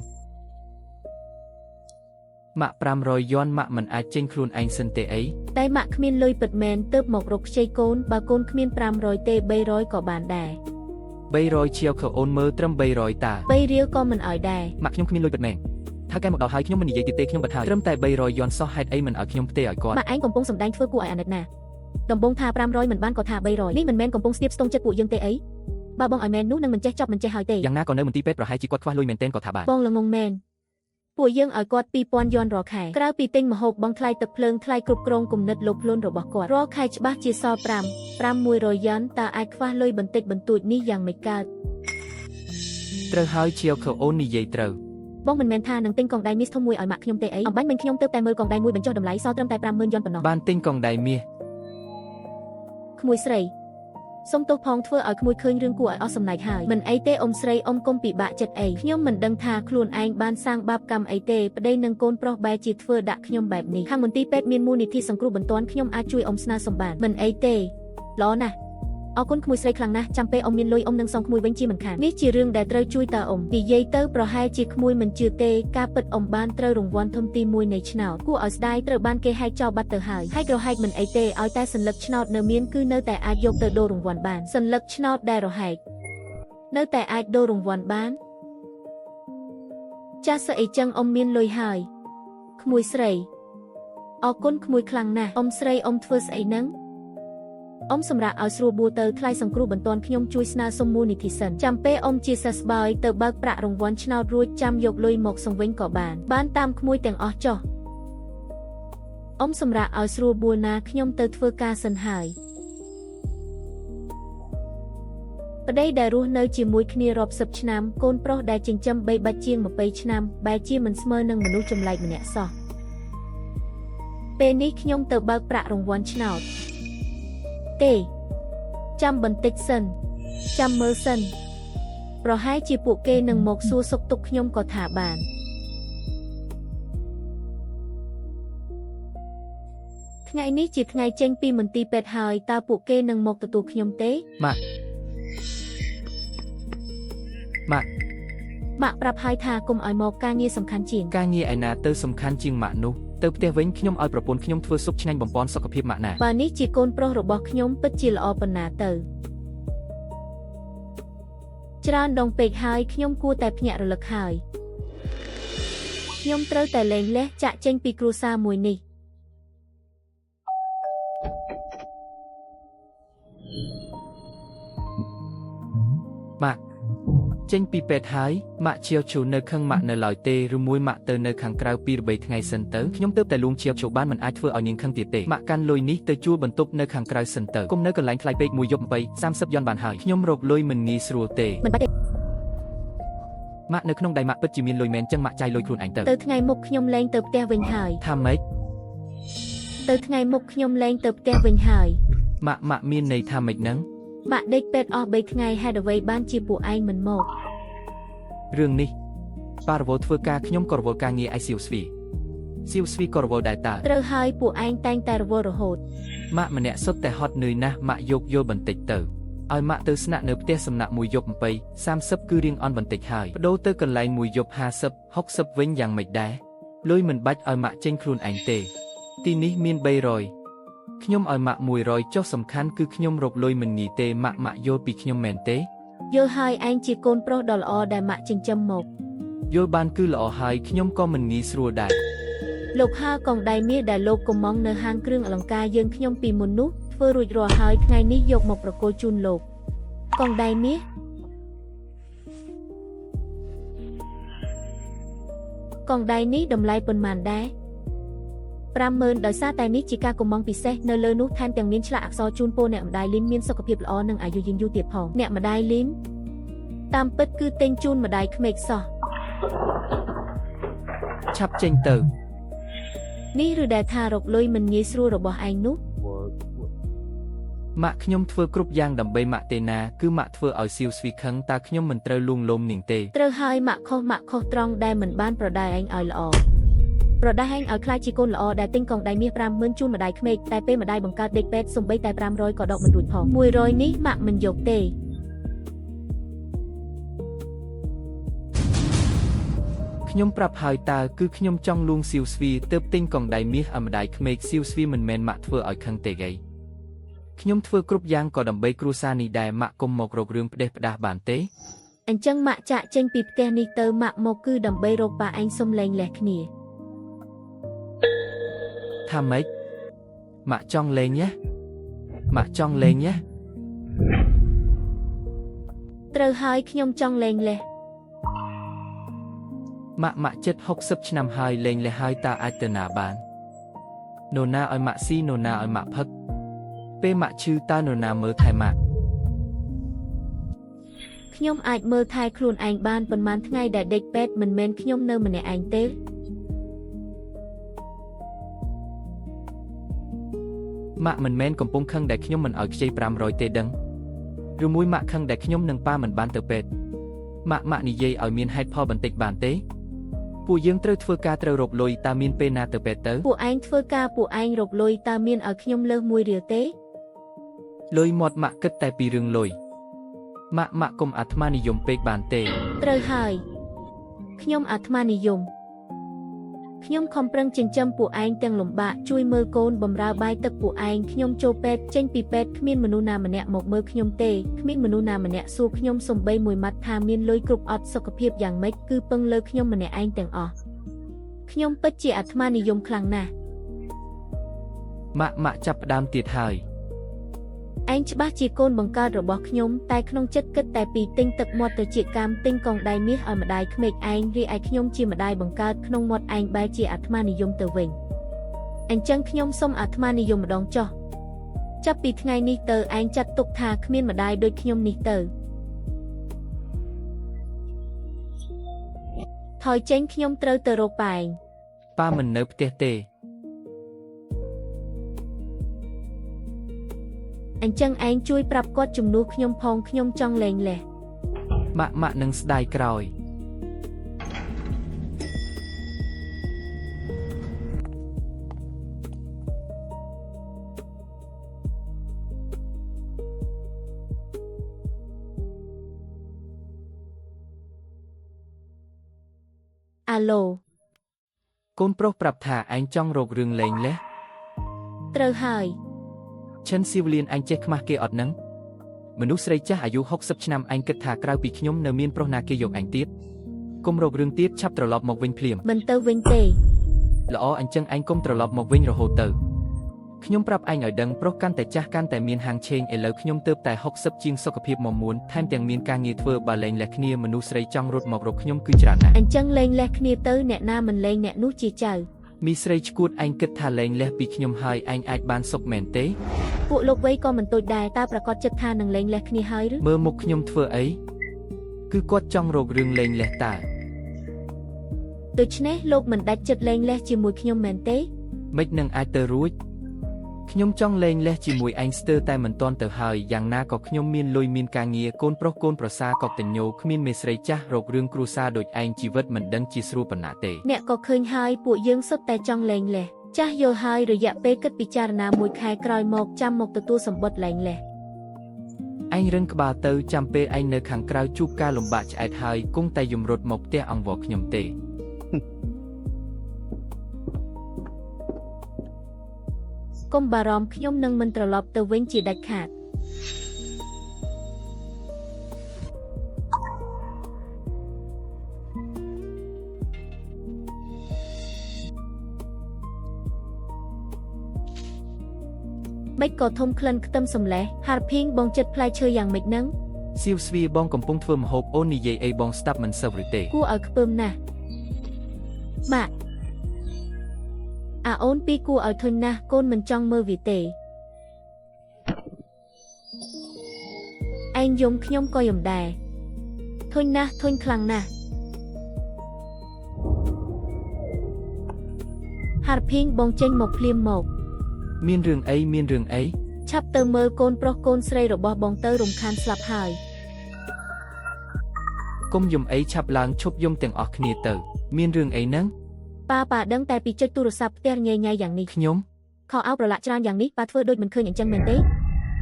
Speaker 2: ម៉ាក់500យ៉នម៉ាក់មិនអាចចេញខ្លួនឯងសិនទេអី
Speaker 1: តែម៉ាក់គ្មានលុយពិតមែនទើបមករកខ្ចីកូនបើកូនគ្មាន500ទេ300ក៏បានដែរ
Speaker 2: 300ជាវខអូនមើលត្រឹម300តា
Speaker 1: 3រៀលក៏មិនឲ្យដែរ
Speaker 2: ម៉ាក់ខ្ញុំគ្មានលុយពិតមែនថាកែមកដល់ហើយខ្ញុំមិននិយាយទៀតទេខ្ញុំបាត់ហើយត្រឹមតែ300យ៉នសោះហេតុអីមិនឲ្យខ្ញុំផ្ទេរឲ្យគាត់
Speaker 1: ម៉ាក់ឯងកំពុងសម្ដែងធ្វើគួរឲ្យអាណិតណាដំបងថា500មិនបានក៏ថា300នេះមិនមែនកំពុងស្ទាបស្ទង់ចិត្តពួកយើងទេអីបើបងឲ្យមែននោះនឹងមិនចេះចប់មិនចេះហើយទេ
Speaker 2: យ៉ាងណាក៏នៅមន្ទីរពេទ្យប្រហែលជាគាត់ខ្វះលុយមែនទែនក៏ថាបាន
Speaker 1: បងល្ងងមែនពួកយើងឲ្យគាត់2000យ៉នរាល់ខែក្រៅពីទិញម្ហូបបង់ថ្លៃទឹកភ្លើងថ្លៃគ្រប់គ្រងគំនិតលោភលន់របស់គាត់រាល់ខែច្បាស់ជាសល់500យ៉នតើអាចខ្វះលុយបន្តិចបន្តួចនេះយ៉ាងមិនកើត
Speaker 2: ត្រូវហើយជាវខអូននិយាយត្រូវ
Speaker 1: បងមិនមែនថានឹងទិញកងដៃមាសធំមួយឲ្យម៉ាក់ខ្ញុំទេអីអំបញ្ញមិញខ្ញុំទើបតែមើលកងដៃមួយបញ្ចុះតម្លៃសល់ត្រឹមតែ50000យ៉នប៉ុណ្ណោះ
Speaker 2: បានទិញកងដៃមាស
Speaker 1: ក្មួយស្រីសុំទោសផងធ្វើឲ្យក្មួយឃើញរឿងគួរឲ្យអស់សំណើចហើយមិនអីទេអ៊ំស្រីអ៊ំកុំពិបាកចិត្តអីខ្ញុំមិនដឹងថាខ្លួនឯងបានសាងបាបកម្មអីទេប្តីនឹងកូនប្រុសបែរជាធ្វើដាក់ខ្ញុំបែបនេះខាងមន្ទីរពេទ្យមានមូលនិធិសង្គ្រោះបន្ទាន់ខ្ញុំអាចជួយអ៊ំស្នើសុំបានមិនអីទេល្អណាស់អរគុណក្មួយស្រីខ្លាំងណាស់ចាំពេលអ៊ំមានលុយអ៊ំនឹងសងក្មួយវិញជាមិនខាននេះជារឿងដែលត្រូវជួយតើអ៊ំនិយាយទៅប្រហែលជាក្មួយមិនជឿទេការពិតអ៊ំបានត្រូវរង្វាន់ធំទី1នៃឆ្នោតគួរឲ្យស្ដាយត្រូវបានគេហែកចោលបាត់ទៅហើយហែករហែកមិនអីទេឲ្យតែសัญลักษณ์ឆ្នោតនៅមានគឺនៅតែអាចយកទៅដូររង្វាន់បានសัญลักษณ์ឆ្នោតដែលរហែក នៅតែអាចដូររង្វាន់បានចាសអីចឹងអ៊ំមានលុយហើយក្មួយស្រីអរគុណក្មួយខ្លាំងណាស់អ៊ំស្រីអ៊ំធ្វើស្អីហ្នឹងអ៊ំសម្រាប់ឲ្យស្រួលបួរទៅថ្លៃសង្គ្រោះបន្ទាន់ខ្ញុំជួយស្នើសុំមូលនិធិសិនចាំពេលអ៊ំជាសះស្បើយទៅបើកប្រាក់រង្វាន់ឆ្នោតរួចចាំយកលុយមកសងវិញក៏បានតាមក្មួយទាំងអស់ចុះអ៊ំសម្រាប់ឲ្យស្រួលបួរណាខ្ញុំទៅធ្វើការសិនហើយប្តីដែលរស់នៅជាមួយគ្នារាប់សិបឆ្នាំកូនប្រុសដែលចិញ្ចឹមបីបាច់ជាង20ឆ្នាំបែរជាមិនស្មើនឹងមនុស្សចម្លែកម្នាក់សោះពេលនេះខ្ញុំទៅបើកប្រាក់រង្វាន់ឆ្នោតទេចាំបន្តិចសិនចាំមើលសិនប្រហែលជាពួកគេនឹងមកសួរសុខទុក្ខខ្ញុំក៏ថាបានថ្ងៃនេះជាថ្ងៃចេញពីមន្ទីរពេទ្យហើយតើពួកគេនឹងមកទទួលខ្ញុំទេ
Speaker 2: ម៉ាក់
Speaker 1: ប្រាប់ហើយថាកុំឲ្យមកការងារសំខាន់ជាង
Speaker 2: ការងារឯណាទៅសំខាន់ជាងម៉ាក់នោះទៅផ្ទះវិញខ្ញុំឲ្យប្រពន្ធខ្ញុំធ្វើស៊ុបឆ្ងាញ់បំពន់សុខភាពម៉ាក់ណា
Speaker 1: បើនេះជាកូនប្រុសរបស់ខ្ញុំពិតជាល្អប៉ុណ្ណាទៅច្រើនដងពេកហើយខ្ញុំគួរតែភ្ញាក់រលឹកហើយខ្ញុំត្រូវតែលែងលះចាក់ចេញពីគ្រួសារមួយនេះ
Speaker 2: ម៉ាក់ចេញពីពេទ្យហើយម៉ាក់ជាវជូនៅខឹងម៉ាក់នៅឡើយទេឬមួយម៉ាក់ទៅនៅខាងក្រៅ2 3ថ្ងៃសិនទៅខ្ញុំទើបតែលួងជាវជូបានមិនអាចធ្វើឲ្យនាងខឹងទៀតទេម៉ាក់កាន់លុយនេះទៅជួលបន្ទប់នៅខាងក្រៅសិនទៅគុំនៅកន្លែងថ្លៃពេកមួយយប់30យន់បានហើយខ្ញុំរកលុយមិនងាយស្រួលទេ
Speaker 1: មិនបាច់ទេ
Speaker 2: ម៉ាក់នៅក្នុងដៃម៉ាក់ពិតជាមានលុយមែនចឹងម៉ាក់ចាយលុយខ្លួនឯង
Speaker 1: ទៅថ្ងៃមុខខ្ញុំលែងទៅផ្ទះវិញហើយ
Speaker 2: ថាម៉េច
Speaker 1: ទៅថ្ងៃមុខខ្ញុំលែងទៅផ្ទះវិញហើយ
Speaker 2: ម៉ាក់មានន័យថាម៉េចហ្នឹង
Speaker 1: ម៉ាក់ដេកពេទ្យអស់3ថ្ងៃហេតុអ្វីបានជាពួកឯងមិនមក
Speaker 2: រឿងនេះប៉ារវល់ធ្វើការខ្ញុំក៏រវល់ការងារឯសៀវស្វីក៏រវល់ដែរតើ
Speaker 1: ត្រូវហើយពួកឯងតែងតែរវល់រហូត
Speaker 2: ម៉ាក់ម្នាក់សុទ្ធតែហត់នឿយណាស់ម៉ាក់យល់បន្តិចទៅឲ្យម៉ាក់ទៅស្នាក់នៅផ្ទះសំណាក់មួយយប់30គឺរៀងអន់បន្តិចហើយបដូរទៅកន្លែងមួយយប់50 60វិញយ៉ាងម៉េចដែរលុយមិនបាច់ឲ្យម៉ាក់ចេញខ្លួនឯងទេទីនេះមាន300ខ្ញុំឲ្យម៉ាក់100ចុះសំខាន់គឺខ្ញុំរកលុយមិនងាយទេម៉ាក់យល់ពីខ្ញុំមែនទេ
Speaker 1: យល់ហើយឯងជាកូនប្រុសដ៏ល្អដែលម៉ាក់ចិញ្ចឹមមក
Speaker 2: យល់បានគឺល្អហើយខ្ញុំក៏មិនងាយស្រួលដែរ
Speaker 1: លោកហើកងដៃមាសដែលលោកកំងនៅហាងគ្រឿងអលង្ការយើងខ្ញុំពីមុននោះធ្វើរួចរាល់ហើយថ្ងៃនេះយកមកប្រគល់ជូនលោកកងដៃមាសកងដៃនេះតម្លៃប៉ុន្មានដែរ50,000ដោយសារតែនេះជាការកំងពិសេសនៅលើនោះថែមទាំងមានឆ្លាក់អក្សរជូនពរអ្នកម្ដាយលីនមានសុខភាពល្អនិងអាយុយឺនយូរទៀតផងអ្នកម្ដាយលីនតាមពិតគឺទិញជូនម្ដាយក្មេកសោះ
Speaker 2: ឆាប់ចេញទៅ
Speaker 1: នេះឬដែលថារកលុយមិនងាយស្រួលរបស់ឯងនោះ
Speaker 2: ម៉ាក់ខ្ញុំធ្វើគ្រប់យ៉ាងដើម្បីម៉ាក់ទេណាគឺម៉ាក់ធ្វើឲ្យសៀវស្វីខឹងតើខ្ញុំមិនត្រូវលួងលោមនាងទេ
Speaker 1: ត្រូវហើយម៉ាក់ខុសត្រង់ដែលមិនបានប្រដៅឯងឲ្យល្អប្រដៅឯងឲ្យខ្លាចជាកូនល្អដែលទិញកងដៃមាស50,000ជូនម្ដាយក្មេកតែពេលម្ដាយបង្កើតដេកពេទ្យសំបីតែ500ក៏ដកមិនរួចផង100នេះម៉ាក់មិនយកទេ
Speaker 2: ខ្ញុំប្រាប់ហើយតើគឺខ្ញុំចង់លួងសៀវស្វីទើបទិញកងដៃមាសឲ្យម្ដាយក្មេកសៀវស្វីមិនមែនម៉ាក់ធ្វើឲ្យខឹងទេហ្គីខ្ញុំធ្វើគ្រប់យ៉ាងក៏ដើម្បីគ្រួសារនេះដែរម៉ាក់កុំមករករឿងផ្ដេសផ្ដាសបានទេ
Speaker 1: អញ្ចឹងម៉ាក់ចាក់ចេញពីផ្ទះនេះទៅម៉ាក់មកគឺដើម្បីរកប៉ាឯងសុំលែងលះគ្នា
Speaker 2: ថាម៉េចម៉ាក់ចង់លេងញ៉េម៉ាក់ចង់លេងញ៉េ
Speaker 1: ត្រូវហើយខ្ញុំចង់លេងលះ
Speaker 2: ម៉ាក់ចិត្ត60ឆ្នាំហើយលេងលះហើយតើអាចទៅណាបាននរណាឲ្យម៉ាក់ស៊ីនរណាឲ្យម៉ាក់ផឹកពេលម៉ាក់ឈឺតើនរណាមើលថែម៉ាក់
Speaker 1: ខ្ញុំអាចមើលថែខ្លួនឯងបានប៉ុន្មានថ្ងៃដែលដេកពេទ្យមិនមែនខ្ញុំនៅម្នាក់ឯងទេ
Speaker 2: ម៉ាក់មិនមែនកំពុងខឹងដែលខ្ញុំមិនឲ្យខ្ចី500ទេដឹងឬមួយម៉ាក់ខឹងដែលខ្ញុំនិងប៉ាមិនបានទៅពេទ្យម៉ាក់និយាយឲ្យមានហេតុផលបន្តិចបានទេពួកយើងត្រូវធ្វើការត្រូវរកលុយតើមានពេលណាទៅពេទ្យទៅ
Speaker 1: ពួកឯងធ្វើការពួកឯងរកលុយតើមានឲ្យខ្ញុំលើស1រៀលទេ
Speaker 2: លុយមាត់ម៉ាក់គិតតែពីរឿងលុយម៉ាក់កុំអាត្មានិយមពេកបានទេ
Speaker 1: ត្រូវហើយខ្ញុំអាត្មានិយម ខ្ញុំខំប្រឹងចិញ្ចឹមពួកឯងទាំងលំបាកជួយមើលកូនបម្រើបាយទឹកពួកឯងខ្ញុំចូលពេទ្យចេញពីពេទ្យគ្មានមនុស្សណាម្នាក់មកមើលខ្ញុំទេគ្មានមនុស្សណាម្នាក់សួរខ្ញុំសំបីមួយម៉ាត់ថាមានលុយគ្រប់អត់សុខភាពយ៉ាងម៉េចគឺពឹងលើខ្ញុំម្នាក់ឯងទាំងអស់ខ្ញុំពិតជាអាត្មានិយមខ្លាំងណាស់
Speaker 2: ម៉ាក់ចាប់ផ្ដើមទៀតហើយ
Speaker 1: ឯងច្បាស់ជាកូនបង្កើតរបស់ខ្ញុំតែក្នុងចិត្តគិតតែពីទិញទឹកមាត់ទៅជាកាមទិញកងដៃមាសឲ្យម្ដាយក្មេកឯងរីឯខ្ញុំជាម្ដាយបង្កើតក្នុងមាត់ឯងបែរជាអាត្មានិយមទៅវិញអញ្ចឹងខ្ញុំសូមអាត្មានិយមម្ដងចុះចាប់ពីថ្ងៃនេះទៅឯងចាត់ទុកថាគ្មានម្ដាយដូចខ្ញុំនេះទៅថយចេញខ្ញុំត្រូវទៅរកប៉ែង
Speaker 2: ប៉ាមិននៅផ្ទះទេ
Speaker 1: អញ្ចឹងឯងជួយប្រាប់គាត់ជំនួសខ្ញុំផងខ្ញុំចង់លែងលះ
Speaker 2: ម៉ាក់នឹងស្ដាយក្រោយ
Speaker 1: អាឡូ
Speaker 2: កូនប្រុសប្រាប់ថាឯងចង់រករឿងលែងលះ
Speaker 1: ត្រូវហើយ
Speaker 2: ឈិនស៊ីវលៀនឯងចេះខ្មាស់គេអត់ហ្នឹងមនុស្សស្រីចាស់អាយុ60ឆ្នាំឯងគិតថាក្រៅពីខ្ញុំនៅមានប្រុសណាគេយកឯងទៀតកុំរករឿងទៀតឆាប់ត្រឡប់មកវិញភ្លាម
Speaker 1: មិនទៅវិញទេ
Speaker 2: ល្អអញ្ចឹងឯងកុំត្រឡប់មកវិញរហូតទៅខ្ញុំប្រាប់ឯងឲ្យដឹងប្រុសកាន់តែចាស់កាន់តែមានហាងឆេងឥឡូវខ្ញុំទៅតែ60ជាងសុខភាពមមួនថែមទាំងមានការងារធ្វើបើលែងលះគ្នាមនុស្សស្រីចង់រត់មករកខ្ញុំគឺច្រើនណាស់
Speaker 1: អញ្ចឹងលែងលះគ្នាទៅអ្នកណាមិនលែងអ្នកនោះជាចៅ
Speaker 2: មីស្រីឈួតឯងគិតថាលែងលះពីខ្ញុំហើយឯងអាចបានសុខមែនទេ
Speaker 1: ពួកលោកវ័យក៏មិនតូចដែរតើប្រកាសចិត្តថានឹងលែងលះគ្នាហើយឬ
Speaker 2: មើលមុខខ្ញុំធ្វើអីគឺគាត់ចង់រករឿងលែងលះតើ
Speaker 1: ដូច្នេះលោកមិនដាច់ចិត្តលែងលះជាមួយខ្ញុំមែនទេ
Speaker 2: មិននឹងអាចទៅរួចខ្ញុំចង់លែងលះជាមួយឯងស្ទើរតែមិនទាន់ទៅហើយយ៉ាងណាក៏ខ្ញុំមានលុយមានការងារកូនប្រុសកូនប្រសាក៏តញោគ្មានមេស្រីចាស់រករឿងគ្រួសារដូចឯងជីវិតមិនដឹងជាស្រួលប៉ុណ្ណាទេ
Speaker 1: អ្នកក៏ឃើញហើយពួកយើងសុទ្ធតែចង់លែងលះចាស់យល់ហើយរយៈពេលគិតពិចារណាមួយខែក្រោយមកចាំមកទទួលសម្បត្តិលែងលះ
Speaker 2: ឯងរឹងក្បាលទៅចាំពេលឯងនៅខាងក្រៅជួបការលំបាកឆ្អែតហើយគង់តែយំរត់មកផ្ទះអង្វរខ្ញុំទេ
Speaker 1: កុំបារម្ភខ្ញុំនឹងមិនត្រឡប់ទៅវិញជាដាច់ខាត មិនក៏ធំក្លិនខ្ទឹមសម្លេះហារភីងបងចិត្តផ្លែឈើយ៉ាងម៉េចហ្នឹង
Speaker 2: សៀវស្វីបងកំពុងធ្វើម្ហូបអូននិយាយអីបងស្ដាប់មិនសូវឬទេ
Speaker 1: គួរឲ្យខ្ពើមណាស់ម៉ាក់អាអូនពីគួរឲ្យធុញណាស់កូនមិនចង់មើលវាទេឯងយំខ្ញុំក៏យំដែរធុញណាស់ធុញខ្លាំងណាស់ហារភីងបងចេញមកភ្លាមមក
Speaker 2: មានរឿងអីមានរឿងអី
Speaker 1: ឆាប់ទៅមើលកូនប្រុសកូនស្រីរបស់បងទៅរំខានស្លាប់ហើយ
Speaker 2: កុំយំអីឆាប់ឡើងឈប់យំទាំងអស់គ្នាទៅមានរឿងអីហ្នឹង
Speaker 1: ប៉ាដឹងតែពីចុចទូរស័ព្ទផ្ទះញ៉ៃយ៉ាងនេះ
Speaker 2: ខ្ញុំ
Speaker 1: ខោអាវប្រឡាក់ច្រើនយ៉ាងនេះប៉ាធ្វើដូចមិនឃើញអញ្ចឹងមែនទេ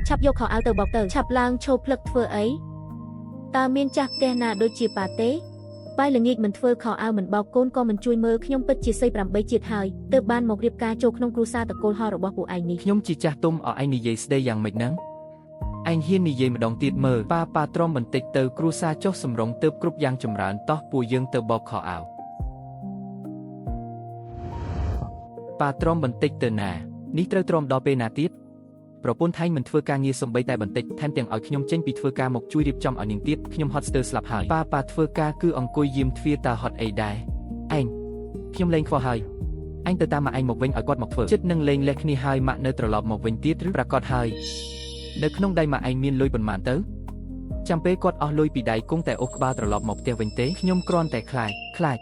Speaker 1: ឆាប់យកខោអាវទៅបោកទៅឆាប់ឡើងឈប់ផ្លឹកធ្វើអីតើមានចាស់ផ្ទះណាដូចជាប៉ាទេបាយល្ងាចមិនធ្វើខោអាវមិនបោកកូនក៏មិនជួយមើលខ្ញុំពិតជាសី8ជាតិហើយទើបបានមករៀបការចូលក្នុងគ្រួសារតកូលហោរបស់ពួកឯងនេះ
Speaker 2: ខ្ញុំជាចាស់ទុំឲ្យឯងនិយាយស្ដីយ៉ាងម៉េចហ្នឹងឯងហ៊ាននិយាយម្ដងទៀតមើលប៉ាទ្រាំបន្តិចទៅគ្រួសារចុះសម្រងទៅគ្រប់យ៉ាងចម្រើនតោះពួកយើងទៅបោកខោអាវប៉ាទ្រាំបន្តិចទៅណានេះត្រូវទ្រាំដល់ពេលណាទៀតប្រពន្ធថៃមិនធ្វើការងារសំបីតែបន្តិចថែមទាំងឲ្យខ្ញុំចេញពីធ្វើការមកជួយរៀបចំឲ្យនាងទៀតខ្ញុំហត់ស្ទើរស្លាប់ហើយប៉ាធ្វើការគឺអង្គុយយាមទ្វារតើហត់អីដែរឯងខ្ញុំលែងខ្វល់ហើយអញទៅតាមម៉ាក់ឯងមកវិញឲ្យគាត់មកធ្វើចិត្តនឹងលែងលះគ្នាហើយម៉ាក់នៅត្រឡប់មកវិញទៀតឬប្រកាសហើយនៅក្នុងដៃម៉ាក់ឯងមានលុយប៉ុន្មានទៅចាំពេលគាត់អស់លុយពីដៃគង់តែអូសក្បាលត្រឡប់មកផ្ទះវិញទេខ្ញុំគ្រាន់តែខ្លាច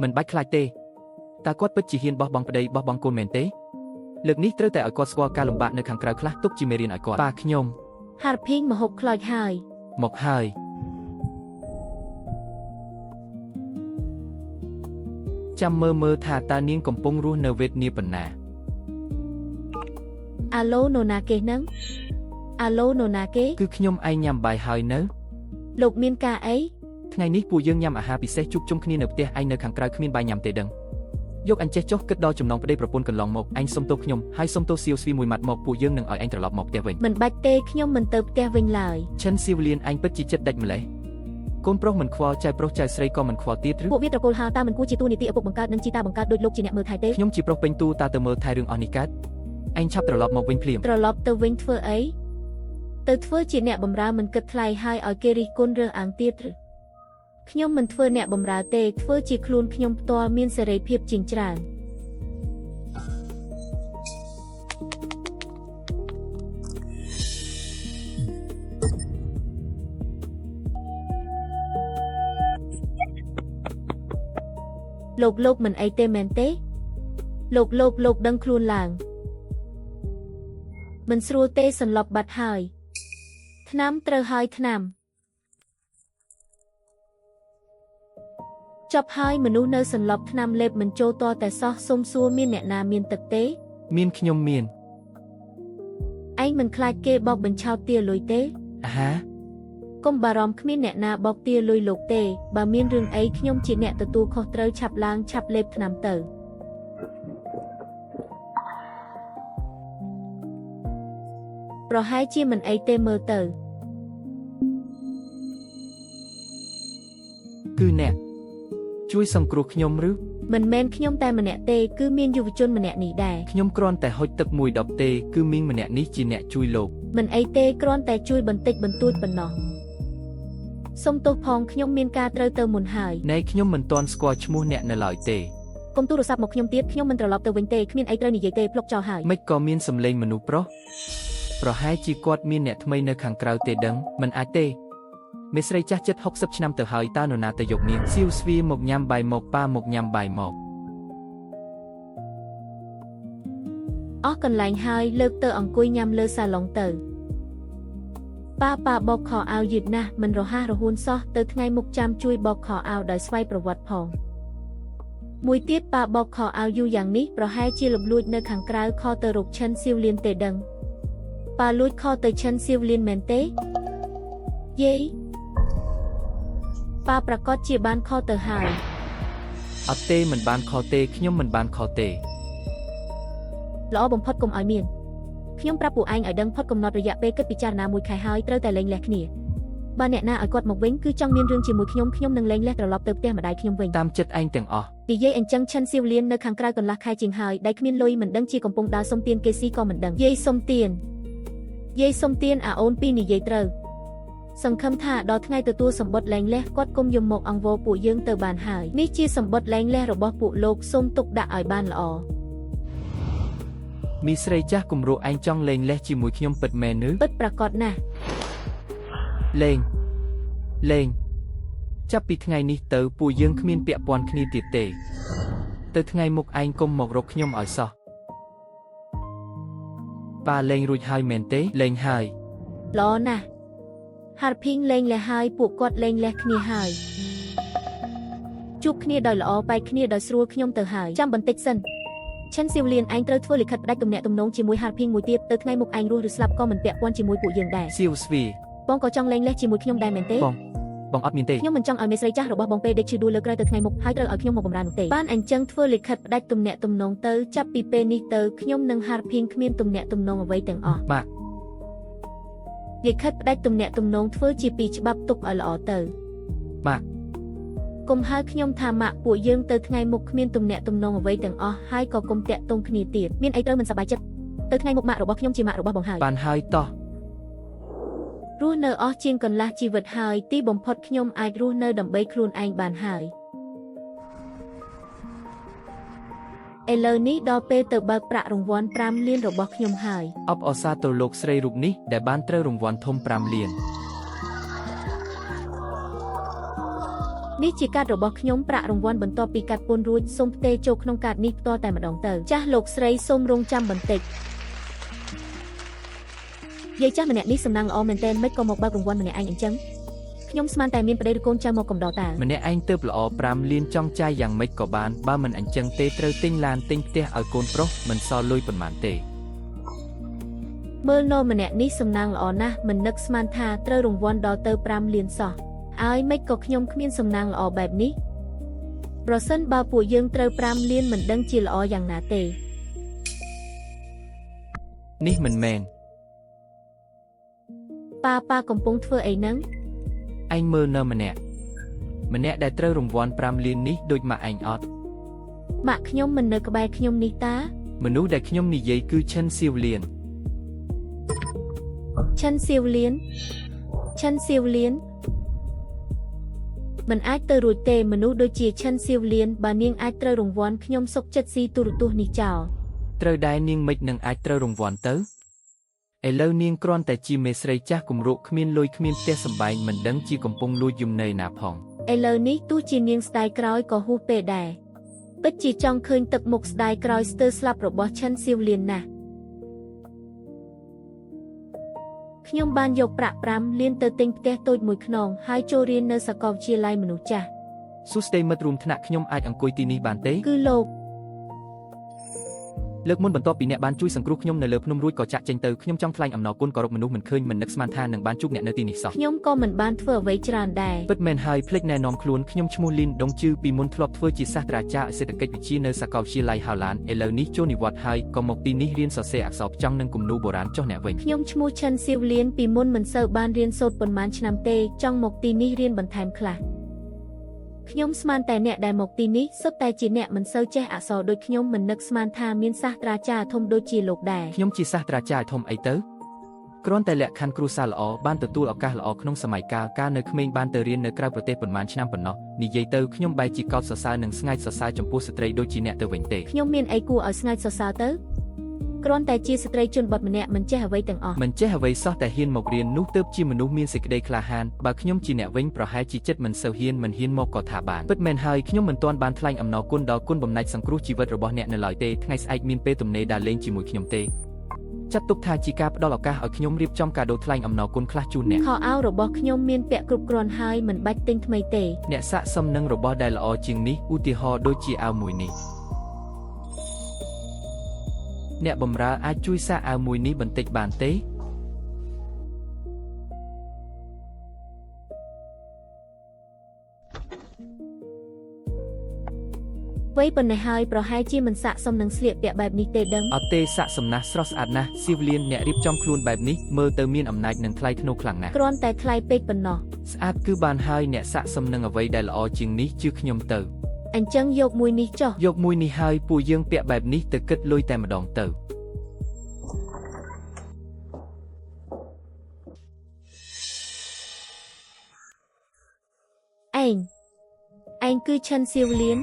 Speaker 2: មិនបាច់ខ្លាចទេតើគាត់ពិតជាហ៊ានបោះបង់ប្តីបោះបង់កូនមែនទេលើកនេះត្រូវតែឲ្យគាត់ស្គាល់ការលំបាកនៅខាងក្រៅខ្លះទុកជាមេរៀនឲ្យគាត់ប៉ាខ្ញុំ
Speaker 1: ហារភីងមហូបខ្លោចហើយ
Speaker 2: មកហើយចាំមើលថាតើនាងកំពុងរស់នៅវេទនាប៉ុណ្ណា
Speaker 1: អាឡូនរណាគេហ្នឹងអាឡូនរណាគេ
Speaker 2: គឺខ្ញុំឯងញ៉ាំបាយហើយនៅ
Speaker 1: លោកមានការអី
Speaker 2: ថ្ងៃនេះពួកយើងញ៉ាំអាហារពិសេសជួបជុំគ្នានៅផ្ទះឯងនៅខាងក្រៅគ្មានបាយញ៉ាំទេដឹង យកអញចេះចុះគិតដល់ចំណងប្តីប្រពន្ធកន្លងមកអញសុំទោសខ្ញុំហើយសុំទោសសៀវស្វីមួយម៉ាត់មកពួកយើងនឹងឲ្យអញត្រឡប់មកផ្ទះវិញ
Speaker 1: មិនបាច់ទេខ្ញុំមិនទៅផ្ទះវិញឡើយ
Speaker 2: ឈិនសៀវលៀនអញពិតជាចិត្តដាច់ម្លេះកូនប្រុសមិនខ្វល់ចៅប្រុសចៅស្រីក៏មិនខ្វល់ទៀតឬ
Speaker 1: ពួកវាត្រកូលហៅតើមិនគួរជាទូនីតិឪពុកបង្កើតនិងជីតាបង្កើតដូចលោកជាអ្នកមើលថែទេ
Speaker 2: ខ្ញុំជាប្រុសពេញទូតាទៅមើលថែរឿងអស់នេះកើតអញឆាប់ត្រឡប់មកវិញភ្លាម
Speaker 1: ត្រឡប់ទៅវិញធ្វើអីទៅធ្វើជាអ្នកបម្រើមិនគិតថ្លៃហើយឲ្យគេរិះគន់រើសអើងទៀតឬខ្ញុំមិនធ្វើអ្នកបម្រើទេធ្វើជាខ្លួនខ្ញុំផ្ទាល់មានសេរីភាពជាងច្រើនលោកមិនអីទេមែនទេលោកដឹងខ្លួនឡើងមិនស្រួលទេសន្លប់បាត់ហើយថ្នាំត្រូវហើយថ្នាំចប់ហើយមនុស្សនៅសន្លប់ថ្នាំលេបមិនចូលតតែសោះសុំសួរមានអ្នកណាមានទឹកទេ
Speaker 2: មានខ្ញុំមាន
Speaker 1: ឯងមិនខ្លាចគេបោកបញ្ឆោតទាលុយទេ
Speaker 2: អាហា
Speaker 1: កុំបារម្ភគ្មានអ្នកណាបោកទាលុយលោកទេបើមានរឿងអីខ្ញុំជាអ្នកទទួលខុសត្រូវឆាប់ឡើងឆាប់លេបថ្នាំទៅប្រហែលជាមិនអីទេមើលទៅ
Speaker 2: គឺអ្នកជួយសង្គ្រោះខ្ញុំឬ
Speaker 1: មិនមែនខ្ញុំតែម្នាក់ទេគឺមានយុវជនម្នាក់នេះដែរ
Speaker 2: ខ្ញុំគ្រាន់តែហុចទឹកមួយដបទេគឺមីងម្នាក់នេះជាអ្នកជួយលោក
Speaker 1: មិនអីទេគ្រាន់តែជួយបន្តិចបន្តួចប៉ុណ្ណោះសុំទោសផងខ្ញុំមានការត្រូវទៅមុនហើយ
Speaker 2: ណែខ្ញុំមិនទាន់ស្គាល់ឈ្មោះអ្នកនៅឡើយទេ
Speaker 1: កុំទូរស័ព្ទមកខ្ញុំទៀតខ្ញុំមិនត្រឡប់ទៅវិញទេគ្មានអីត្រូវនិយាយទេភ្លុកចោលហើយ
Speaker 2: មិនក៏មានសម្លេងមនុស្សប្រុសប្រហែលជាគាត់មានអ្នកថ្មីនៅខាងក្រៅទេដឹងមិនអាចទេមេស្រីចាស់ចិត្ត60ឆ្នាំទៅហើយតើនរណាទៅយកនាងសៀវស្វីមកញ៉ាំបាយមកប៉ាមកញ៉ាំបាយមក
Speaker 1: អស់កន្លែងហើយលើកទៅអង្គុយញ៉ាំលើសាឡុងទៅប៉ាបោកខោអាវយឺតណាស់មិនរហ័សរហួនសោះទៅថ្ងៃមុខចាំជួយបោកខោអាវដោយស្វ័យប្រវត្តិផងមួយទៀតប៉ាបោកខោអាវយូរយ៉ាងនេះប្រហែលជាលំលួចនៅខាងក្រៅខទៅរកឈិនសៀវលៀនទេដឹងប៉ាលួចខទៅឈិនសៀវលៀនមែនទេយេប៉ាប្រកាសជាបានខទៅហើយ
Speaker 2: អត់ទេមិនបានខទេខ្ញុំមិនបានខទេ
Speaker 1: ល្អបំផុតកុំឲ្យមានខ្ញុំប្រាប់ពួកឯងឲ្យដឹងផុតកំណត់រយៈពេលគិតពិចារណាមួយខែហើយត្រូវតែលែងលះគ្នាបើអ្នកណាឲ្យគាត់មកវិញគឺចង់មានរឿងជាមួយខ្ញុំនឹងលែងលះត្រឡប់ទៅផ្ទះម្ដាយខ្ញុំវិញ
Speaker 2: តាមចិត្តឯងទាំងអស់
Speaker 1: និយាយអញ្ចឹងឈិនសៀវលៀននៅខាងក្រៅកន្លះខែជាងហើយដៃគ្មានលុយមិនដឹងជាកំពុងដើរសុំទានគេស៊ីក៏មិនដឹងយាយសុំទានអាអូនពីរនិយាយត្រូវសង្ឃឹមថាដល់ថ្ងៃទទួលសម្បត្តិលែងលះគាត់គុំយំមកអង្វរពួកយើងទៅបានហើយនេះជាសម្បត្តិលែងលះរបស់ពួកលោកសូមទុកដាក់ឲ្យបានល្អ
Speaker 2: មីស្រីចាស់គំរោះឯងចង់លេងលេះជាមួយខ្ញុំពិតមែនឬ
Speaker 1: ពិតប្រាកដណាស់
Speaker 2: លេងចាប់ពីថ្ងៃនេះទៅពួកយើងគ្មានពាក់ព័ន្ធគ្នាទៀតទេទៅថ្ងៃមុខឯងកុំមករកខ្ញុំឲ្យសោះប៉ាលេងរួចហើយមែនទេលេងហើយ
Speaker 1: ល្អណាស់ហារភីងលេងលះហើយពួកគាត់លេងលះគ្នាហើយជួបគ្នាដោយល្អបែកគ្នាដោយស្រួលខ្ញុំទៅហើយចាំបន្តិចសិន ឈិនសៀវលៀនឯងត្រូវធ្វើលិខិតផ្ដាច់ទំនាក់ទំនងជាមួយហារភីងមួយទៀតទៅថ្ងៃមុខឯងរស់ឬស្លាប់ក៏មិនពាក់ព័ន្ធជាមួយពួកយើងដែរ
Speaker 2: សៀវស្វី
Speaker 1: បងក៏ចង់លេងលះជាមួយខ្ញុំដែរមែនទេ
Speaker 2: បងអត់មានទេ
Speaker 1: ខ្ញុំមិនចង់ឲ្យមេស្រីចាស់របស់បងពេលដេកឈឺដួលលើក្រៅទៅថ្ងៃមុខហើយត្រូវឲ្យខ្ញុំមកបម្រើនោះទេបានអញ្ចឹងធ្វើលិខិតផ្ដាច់ទំនាក់ទំនងទៅចាប់ពីពេលនេះទៅខ្ញុំនិងហារភីងគ្មានទំនាក់ទំនងអ្វីទាំងអស់
Speaker 2: បាទ
Speaker 1: លិខិតផ្ដាច់ទំនាក់ទំនងធ្វើជាពីច្បាប់ទុកឲ្យល្អទៅ
Speaker 2: បាទ
Speaker 1: កុំហៅខ្ញុំថាម៉ាក់ពួកយើងទៅថ្ងៃមុខគ្មានទំនាក់ទំនងអ្វីទាំងអស់ហើយក៏កុំតាក់ទងគ្នាទៀតមានអីត្រូវមិនសប្បាយចិត្តទៅថ្ងៃមុខម៉ាក់របស់ខ្ញុំជាម៉ាក់របស់បងហើយ
Speaker 2: បានហើយតោះ
Speaker 1: រស់នៅអស់ជាងកន្លះជីវិតហើយទីបំផុតខ្ញុំអាចរស់នៅដើម្បីខ្លួនឯងបានហើយឥឡូវនេះដល់ពេលទៅបើកប្រាក់រង្វាន់5លានរបស់ខ្ញុំហើយ
Speaker 2: អបអរសាទរលោកស្រីរូបនេះដែលបានត្រូវរង្វាន់ធំ5លាន
Speaker 1: នេះជាកាតរបស់ខ្ញុំប្រាក់រង្វាន់បន្ទាប់ពីកាត់ពន្ធរួចសូមផ្ទេរចូលក្នុងកាតនេះផ្ទាល់តែម្ដងទៅចាស់លោកស្រីសូមរងចាំបន្តិចយាយចាស់ម្នាក់នេះសំណាងល្អមែនទែនមិនក៏មកបើករង្វាន់ម្នាក់ឯងអញ្ចឹងខ្ញុំស្មានតែមានប្តីឬកូនចៅមកកំដរតា
Speaker 2: ម្នាក់ឯងទៅល្អ5លានចង់ចាយយ៉ាងម៉េចក៏បានបើមិនអញ្ចឹងទេត្រូវទិញឡានទិញផ្ទះឲ្យកូនប្រុសមិនសល់លុយប៉ុន្មានទេ
Speaker 1: មើលនៅម្នាក់នេះសំណាងល្អណាស់មិននឹកស្មានថាត្រូវរង្វាន់ដល់ទៅ5លានសោះឲ្យមិនក៏ខ្ញុំគ្មានសំណាងល្អបែបនេះ ប្រសិនបើពួកយើងត្រូវ5លានមិនដឹងជាល្អយ៉ាងណាទេ
Speaker 2: នេះមិនមែន
Speaker 1: ប៉ាកំពុងធ្វើអីហ្នឹង
Speaker 2: ឯងមើលនៅម្នាក់ដែលត្រូវរង្វាន់5លាននេះដូចម៉ាក់ឯងអត់
Speaker 1: ម៉ាក់ខ្ញុំមិននៅក្បែរខ្ញុំនេះតា
Speaker 2: មនុស្សដែលខ្ញុំនិយាយគឺឈិនសៀវលៀន
Speaker 1: ឈិនសៀវលៀនមិនអាចទៅរួចទេមនុស្សដូចជាឈិនសៀវលៀនបើនាងអាចត្រូវរង្វាន់ខ្ញុំសុកចិត្តស៊ីទូរទស្សន៍នេះចោល
Speaker 2: ត្រូវដែរនាងមិននឹងអាចត្រូវរង្វាន់ទៅឥឡូវនាងគ្រាន់តែជាមេស្រីចាស់គំរោកគ្មានលុយគ្មានផ្ទះសម្បែងមិនដឹងជាកំពុងលួចយំន័យណាផង
Speaker 1: ឥឡូវនេះទោះជានាងស្ដាយក្រោយក៏ហួសពេលដែរពិតជាចង់ឃើញទឹកមុខស្ដាយក្រោយស្ទើរស្លាប់របស់ឈិនសៀវលៀនណាស់ខ្ញុំបានយកប្រាក់5លានទៅទិញផ្ទះតូចមួយខ្នងហើយចូលរៀននៅសាកលវិទ្យាល័យមនុស្សចាស់
Speaker 2: សួស្ដីមិត្តរួមថ្នាក់ខ្ញុំអាចអង្គុយទីនេះបានទេ
Speaker 1: គឺលោក
Speaker 2: លើកមុនបន្ទាប់ពីអ្នកបានជួយសង្គ្រោះខ្ញុំនៅលើភ្នំរួចក៏ចាក់ចេញទៅខ្ញុំចង់ថ្លែងអំណរគុណគោរពមនុស្សមិនឃើញមិននឹកស្មានថានឹងបានជួបអ្នកនៅទីនេះសោះ
Speaker 1: ខ្ញុំក៏មិនបានធ្វើអ្វីច្រើនដែរ
Speaker 2: ពិតមែនហើយភ្លេចណែនាំខ្លួនខ្ញុំឈ្មោះលីនដុងជឺពីមុនធ្លាប់ធ្វើជាសាស្ត្រាចារ្យសេដ្ឋកិច្ចវិទ្យានៅសាកលវិទ្យាល័យហាឡែនឥឡូវនេះចូលនិវត្តន៍ហើយក៏មកទីនេះរៀនសរសេរអក្សរផ្ចង់និងគំនូរបុរាណចុះអ្នកវិញ
Speaker 1: ខ្ញុំឈ្មោះឈិនសៀវលៀនពីមុនមិនសូវបានរៀនសូត្រប៉ុន្មានឆ្នាំទេចង់មកទីនេះរៀនបន្ថែមខ្លះខ្ញុំស្មានតែអ្នកដែលមកទីនេះសុទ្ធតែជាអ្នកមិនសូវចេះអក្សរដូចខ្ញុំមិននឹកស្មានថាមានសាស្ត្រាចារ្យធំដូចជាលោកដែរ
Speaker 2: ខ្ញុំជាសាស្ត្រាចារ្យធំអីទៅគ្រាន់តែលក្ខខណ្ឌគ្រួសារល្អបានទទួលឱកាសល្អក្នុងសម័យកាលនៅក្មេងបានទៅរៀននៅក្រៅប្រទេសប៉ុន្មានឆ្នាំប៉ុណ្ណោះនិយាយទៅខ្ញុំបែរជាកោតសរសើរនិងស្ងើចសរសើរចំពោះស្ត្រីដូចជាអ្នកទៅវិញទេ
Speaker 1: ខ្ញុំមានអីគួរឲ្យស្ងើចសរសើរទៅគ្រាន់តែជាស្ត្រីជនបទម្នាក់មិនចេះអ្វីទាំងអស់
Speaker 2: មិនចេះអ្វីសោះតែហ៊ានមករៀននោះទើបជាមនុស្សមានសេចក្តីក្លាហានបើខ្ញុំជាអ្នកវិញប្រហែលជាចិត្តមិនសូវហ៊ានមកក៏ថាបានពិតមែនហើយខ្ញុំមិនទាន់បានថ្លែងអំណរគុណដល់គុណបំណាច់សង្គ្រោះជីវិតរបស់អ្នកនៅឡើយទេថ្ងៃស្អែកមានពេលទំនេរដើរលេងជាមួយខ្ញុំទេចាត់ទុកថាជាការផ្ដល់ឱកាសឲ្យខ្ញុំរៀបចំកាដូថ្លែងអំណរគុណខ្លះជូនអ្នក
Speaker 1: ខោអាវរបស់ខ្ញុំមានពាក់គ្រប់គ្រាន់ហើយមិនបាច់ទិញថ្មីទេ
Speaker 2: អ្នកសាកសមនឹងរបស់ដែលល្អជាងនេះឧទាហរណ៍ដូចជាអាវមួយនេះអ្នកបម្រើអាចជួយសាកអាវមួយនេះបន្តិចបានទេ
Speaker 1: វ័យប៉ុណ្ណេះហើយប្រហែលជាមិនស័ក្តិសមនឹងស្លៀកពាក់បែបនេះទេដឹង
Speaker 2: អត់ទេសាកសំណាស់ស្រស់ស្អាតណាស់សៀវលៀនអ្នករៀបចំខ្លួនបែបនេះមើលទៅមានអំណាចនិងថ្លៃថ្នូរខ្លាំងណាស់
Speaker 1: គ្រាន់តែថ្លៃពេកប៉ុណ្ណោះ
Speaker 2: ស្អាតគឺបានហើយអ្នកសាកសមនឹងអ្វីដែលល្អជាងនេះជឿខ្ញុំទៅ
Speaker 1: អញ្ចឹងយកមួយនេះចុះ
Speaker 2: យកមួយនេះហើយពួកយើងពាក់បែបនេះទៅគិតលុយតែម្ដងទៅ
Speaker 1: ឯងគឺឈិនសៀវលៀន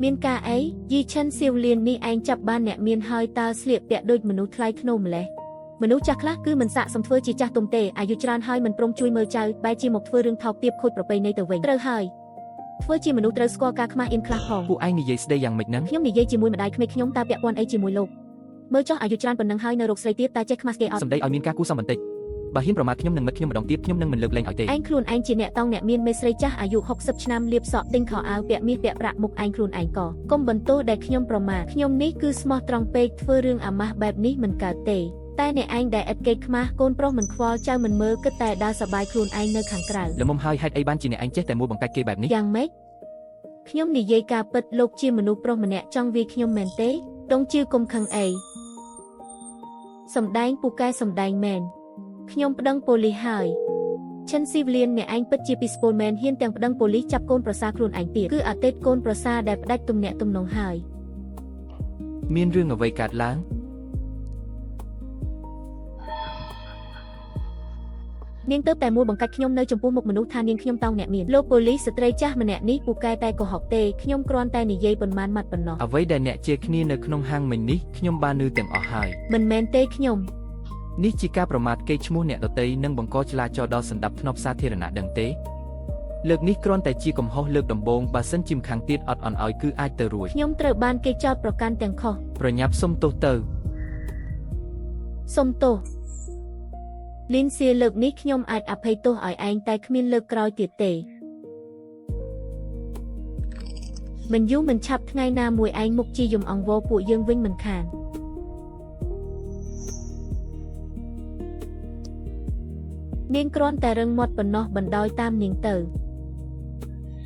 Speaker 1: មានការអីយីឈិនសៀវលៀននេះឯងចាប់បានអ្នកមានហើយតើស្លៀកពាក់ដូចមនុស្សថ្លៃថ្នូរម្លេះមនុស្សចាស់ខ្លះគឺមិនស័ក្តិសមធ្វើជាចាស់ទុំទេអាយុច្រើនហើយមិនព្រមជួយមើលចៅបែរជាមកធ្វើរឿងថោកទាបខូចប្រពៃណីទៅវិញត្រូវហើយធ្វើជាមនុស្សត្រូវស្គាល់ការខ្មាស់អៀនខ្លះផង
Speaker 2: ពួកឯងនិយាយស្ដីយ៉ាងម៉េចហ្នឹង
Speaker 1: ខ្ញុំនិយាយជាមួយម្ដាយក្មេកខ្ញុំតើពាក់ព័ន្ធអីជាមួយលោកមើលចុះអាយុច្រើនប៉ុណ្ណឹងហើយនៅរកស្រីទៀតតើចេះខ្មាស់គេអត់
Speaker 2: សម្ដីឲ្យមានការគូសមបន្តិចបើហ៊ានប្រមាថខ្ញុំនឹងមិត្តខ្ញុំម្ដងទៀតខ្ញុំនឹងមិនលើកលែងឲ្យទេ
Speaker 1: ឯងខ្លួនឯងជាអ្នកតង់អ្នកមានមេស្រីចាស់អាយុ60ឆ្នាំលាបសក់ទិញខោអាវពាក់មាសពាក់ប្រាក់មុខឯងខ្លួនឯងក៏កុំបន្ទោសដែលខ្ញុំប្រមាថខ្ញុំនេះគឺស្មោះត្រង់ពេកធ្វើរឿងអាម៉ាស់បែបនេះមិនកើតទេតែអ្នកឯងដែលឥតកេតខ្មាស់កូនប្រុសមិនខ្វល់ចៅមិនមើលគិតតែដើរសប្បាយខ្លួនឯងនៅខាងក្រៅ
Speaker 2: ល្មមហើយហេតុអីបានជាអ្នកឯងចេះតែមួលបង្កាច់គេបែបនេះ
Speaker 1: យ៉ាងម៉េចខ្ញុំនិយាយការពិតលោកជាមនុស្សប្រុសម្នាក់ចង់វាយខ្ញុំមែនទេដងជឿកុំខឹងអីសំដែងពូកែសំដែងមែនខ្ញុំប្តឹងប៉ូលីសហើយឈិនស៊ីវលៀនអ្នកឯងពិតជាពីស្ពូលមែនហ៊ានទាំងប្តឹងប៉ូលីសចាប់កូនប្រសារខ្លួនឯងទៀតគឺអតីតកូនប្រសារដែលផ្ដាច់ទំនាក់ទំនងហើយ
Speaker 2: មានរឿងអ្វីកើតឡើង
Speaker 1: នាងទៅតែមួលបង្កាច់ខ្ញុំនៅចំពោះមុខមនុស្សថានាងខ្ញុំតោងអ្នកមានលោកប៉ូលីសស្ត្រីចាស់ម្នាក់នេះពូកែតែកុហកទេខ្ញុំគ្រាន់តែនិយាយប៉ុន្មានម៉ាត់ប៉ុណ្ណោះ
Speaker 2: អ្វីដែលអ្នកជេរគ្នានៅក្នុងហាងមិញនេះខ្ញុំបានឮទាំងអស់ហើយ
Speaker 1: មិនមែនទេខ្ញុំ
Speaker 2: នេះជាការប្រមាថកេរ្តិ៍ឈ្មោះអ្នកដទៃនិងបង្កចលាចលដល់សណ្ដាប់ធ្នាប់សាធារណៈដឹងទេលើកនេះគ្រាន់តែជាកំហុសលើកដំបូងបើសិនជាម្ខាងទៀតអត់អន់ឲ្យគឺអាចទៅរួច
Speaker 1: ខ្ញុំត្រូវបានគេចោទប្រកាន់ទាំងខុស
Speaker 2: ប្រញាប់សុំទោសទៅ
Speaker 1: សុំទោសលីនសៀលើកនេះខ្ញុំអាចអភ័យទោសឲ្យឯងតែគ្មានលើកក្រោយទៀតទេមិនយូរមិនឆាប់ថ្ងៃណាមួយឯងមុខជាយំអង្វរពួកយើងវិញមិនខាន នាងគ្រាន់តែរឹងមាត់ប៉ុណ្ណោះបណ្ដោយតាមនាងទៅ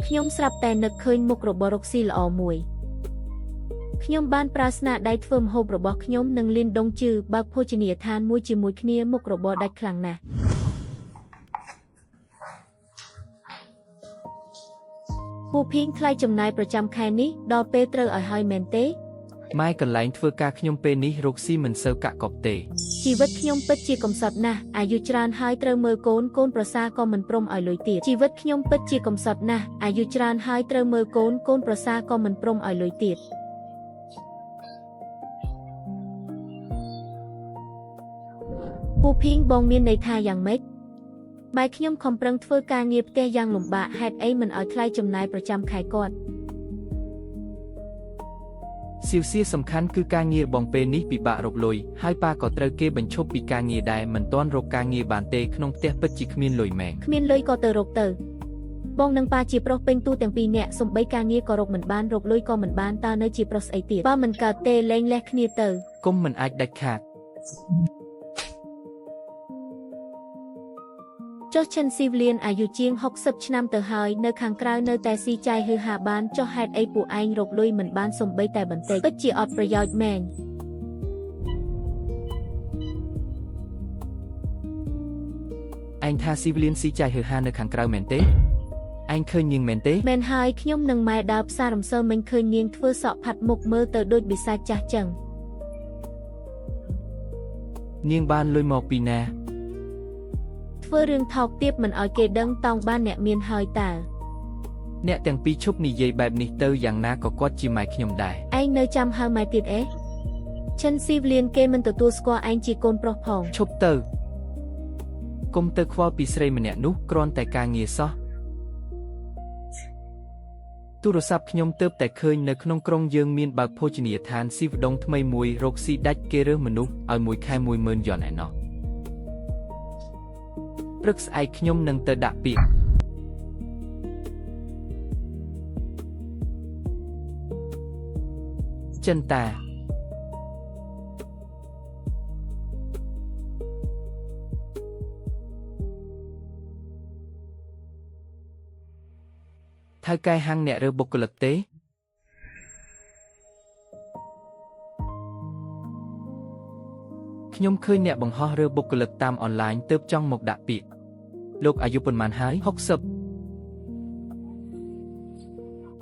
Speaker 1: ខ្ញុំស្រាប់តែនឹកឃើញមុខរបស់រកស៊ីល្អមួយខ្ញុំបានប្រើស្នាដៃធ្វើម្ហូបរបស់ខ្ញុំនិងលៀនដងជឺបើកភោជនីយដ្ឋានមួយជាមួយគ្នាមុខរបរដាច់ខ្លាំងណាស់ពូភីងថ្លៃចំណាយប្រចាំខែនេះដល់ពេលត្រូវឲ្យហើយមែនទេ
Speaker 2: ម៉ែកន្លែងធ្វើការខ្ញុំពេលនេះរកស៊ីមិនសូវកាក់កប់ទេ
Speaker 1: ជីវិតខ្ញុំពិតជាកំសត់ណាស់អាយុច្រើនហើយត្រូវមើលកូនប្រសាក៏មិនព្រមឲ្យលុយទៀតជីវិតខ្ញុំពិតជាកំសត់ណាស់អាយុច្រើនហើយត្រូវមើលកូនប្រសាក៏មិនព្រមឲ្យលុយទៀតពូភីងបងមានន័យថាយ៉ាងម៉េចម៉ែខ្ញុំខំប្រឹងធ្វើការងារផ្ទះយ៉ាងលំបាកហេតុអីមិនឲ្យថ្លៃចំណាយប្រចាំខែគាត់
Speaker 2: សៀវសៀសំខាន់គឺការងារបងពេលនេះពិបាករកលុយហើយប៉ាក៏ត្រូវគេបញ្ឈប់ពីការងារដែរមិនទាន់រកការងារបានទេក្នុងផ្ទះពិតជាគ្មានលុយម៉ែ
Speaker 1: គ្មានលុយក៏ទៅរកទៅបងនិងប៉ាជាប្រុសពេញទូទាំងពីរនាក់សំបីការងារក៏រកមិនបានរកលុយក៏មិនបានតើនៅជាប្រុសស្អីទៀតបើមិនកើតទេលែងលះគ្នាទៅ
Speaker 2: គុំមិនអាចដាច់ខាត
Speaker 1: ចុះឈិនស៊ីវលៀនអាយុជាង60ឆ្នាំទៅហើយនៅខាងក្រៅនៅតែស៊ីចាយហឺហាបានចុះហេតុអីពួកឯងរកលុយមិនបានសំបីតែបន្តិចពិតជាអត់ប្រយោជន៍មែន
Speaker 2: ឯងថាស៊ីវលៀនស៊ីចាយហឺហានៅខាងក្រៅមែនទេឯងឃើញនាងមែនទេ
Speaker 1: មែនហើយខ្ញុំនិងម៉ែដើរផ្សាររំសើមិញឃើញនាងធ្វើសក់ផាត់មុខមើលទៅដូចបិសាចចាស់ចឹង
Speaker 2: នាងបានលុយមកពីណា
Speaker 1: ធ្វើរឿងថោកទាបមិនឲ្យគេដឹងតោងបានអ្នកមានហើយតើ
Speaker 2: អ្នកទាំងពីរឈប់និយាយបែបនេះទៅយ៉ាងណាក៏គាត់ជាម៉ែខ្ញុំដែរ
Speaker 1: ឯងនៅចាំហៅម៉ែទៀតអេឈិនស៊ីវលៀនគេមិនទទួលស្គាល់ឯងជាកូនប្រុសផង
Speaker 2: ឈប់ទៅគុំទៅខ្វល់ពីស្រីម្នាក់នោះគ្រាន់តែការងារសោះទូរស័ព្ទខ្ញុំទើបតែឃើញនៅក្នុងក្រុងយើងមានបើកភោជនីយដ្ឋានស៊ីវដុងថ្មីមួយរកស៊ីដាច់គេរើសមនុស្សឲ្យមួយខែ 10000 យ៉នឯណោះព្រឹកស្អែកខ្ញុំនឹងទៅដាក់ពាក្យចិនតាថៅកែហាងអ្នករើបុគ្គលិកទេខ្ញុំឃើញអ្នកបង្ហោះរើបុគ្គលិកតាមអនឡាញទើបចង់មកដាក់ពាក្យលោកអាយុប៉ុន្មានហើយ60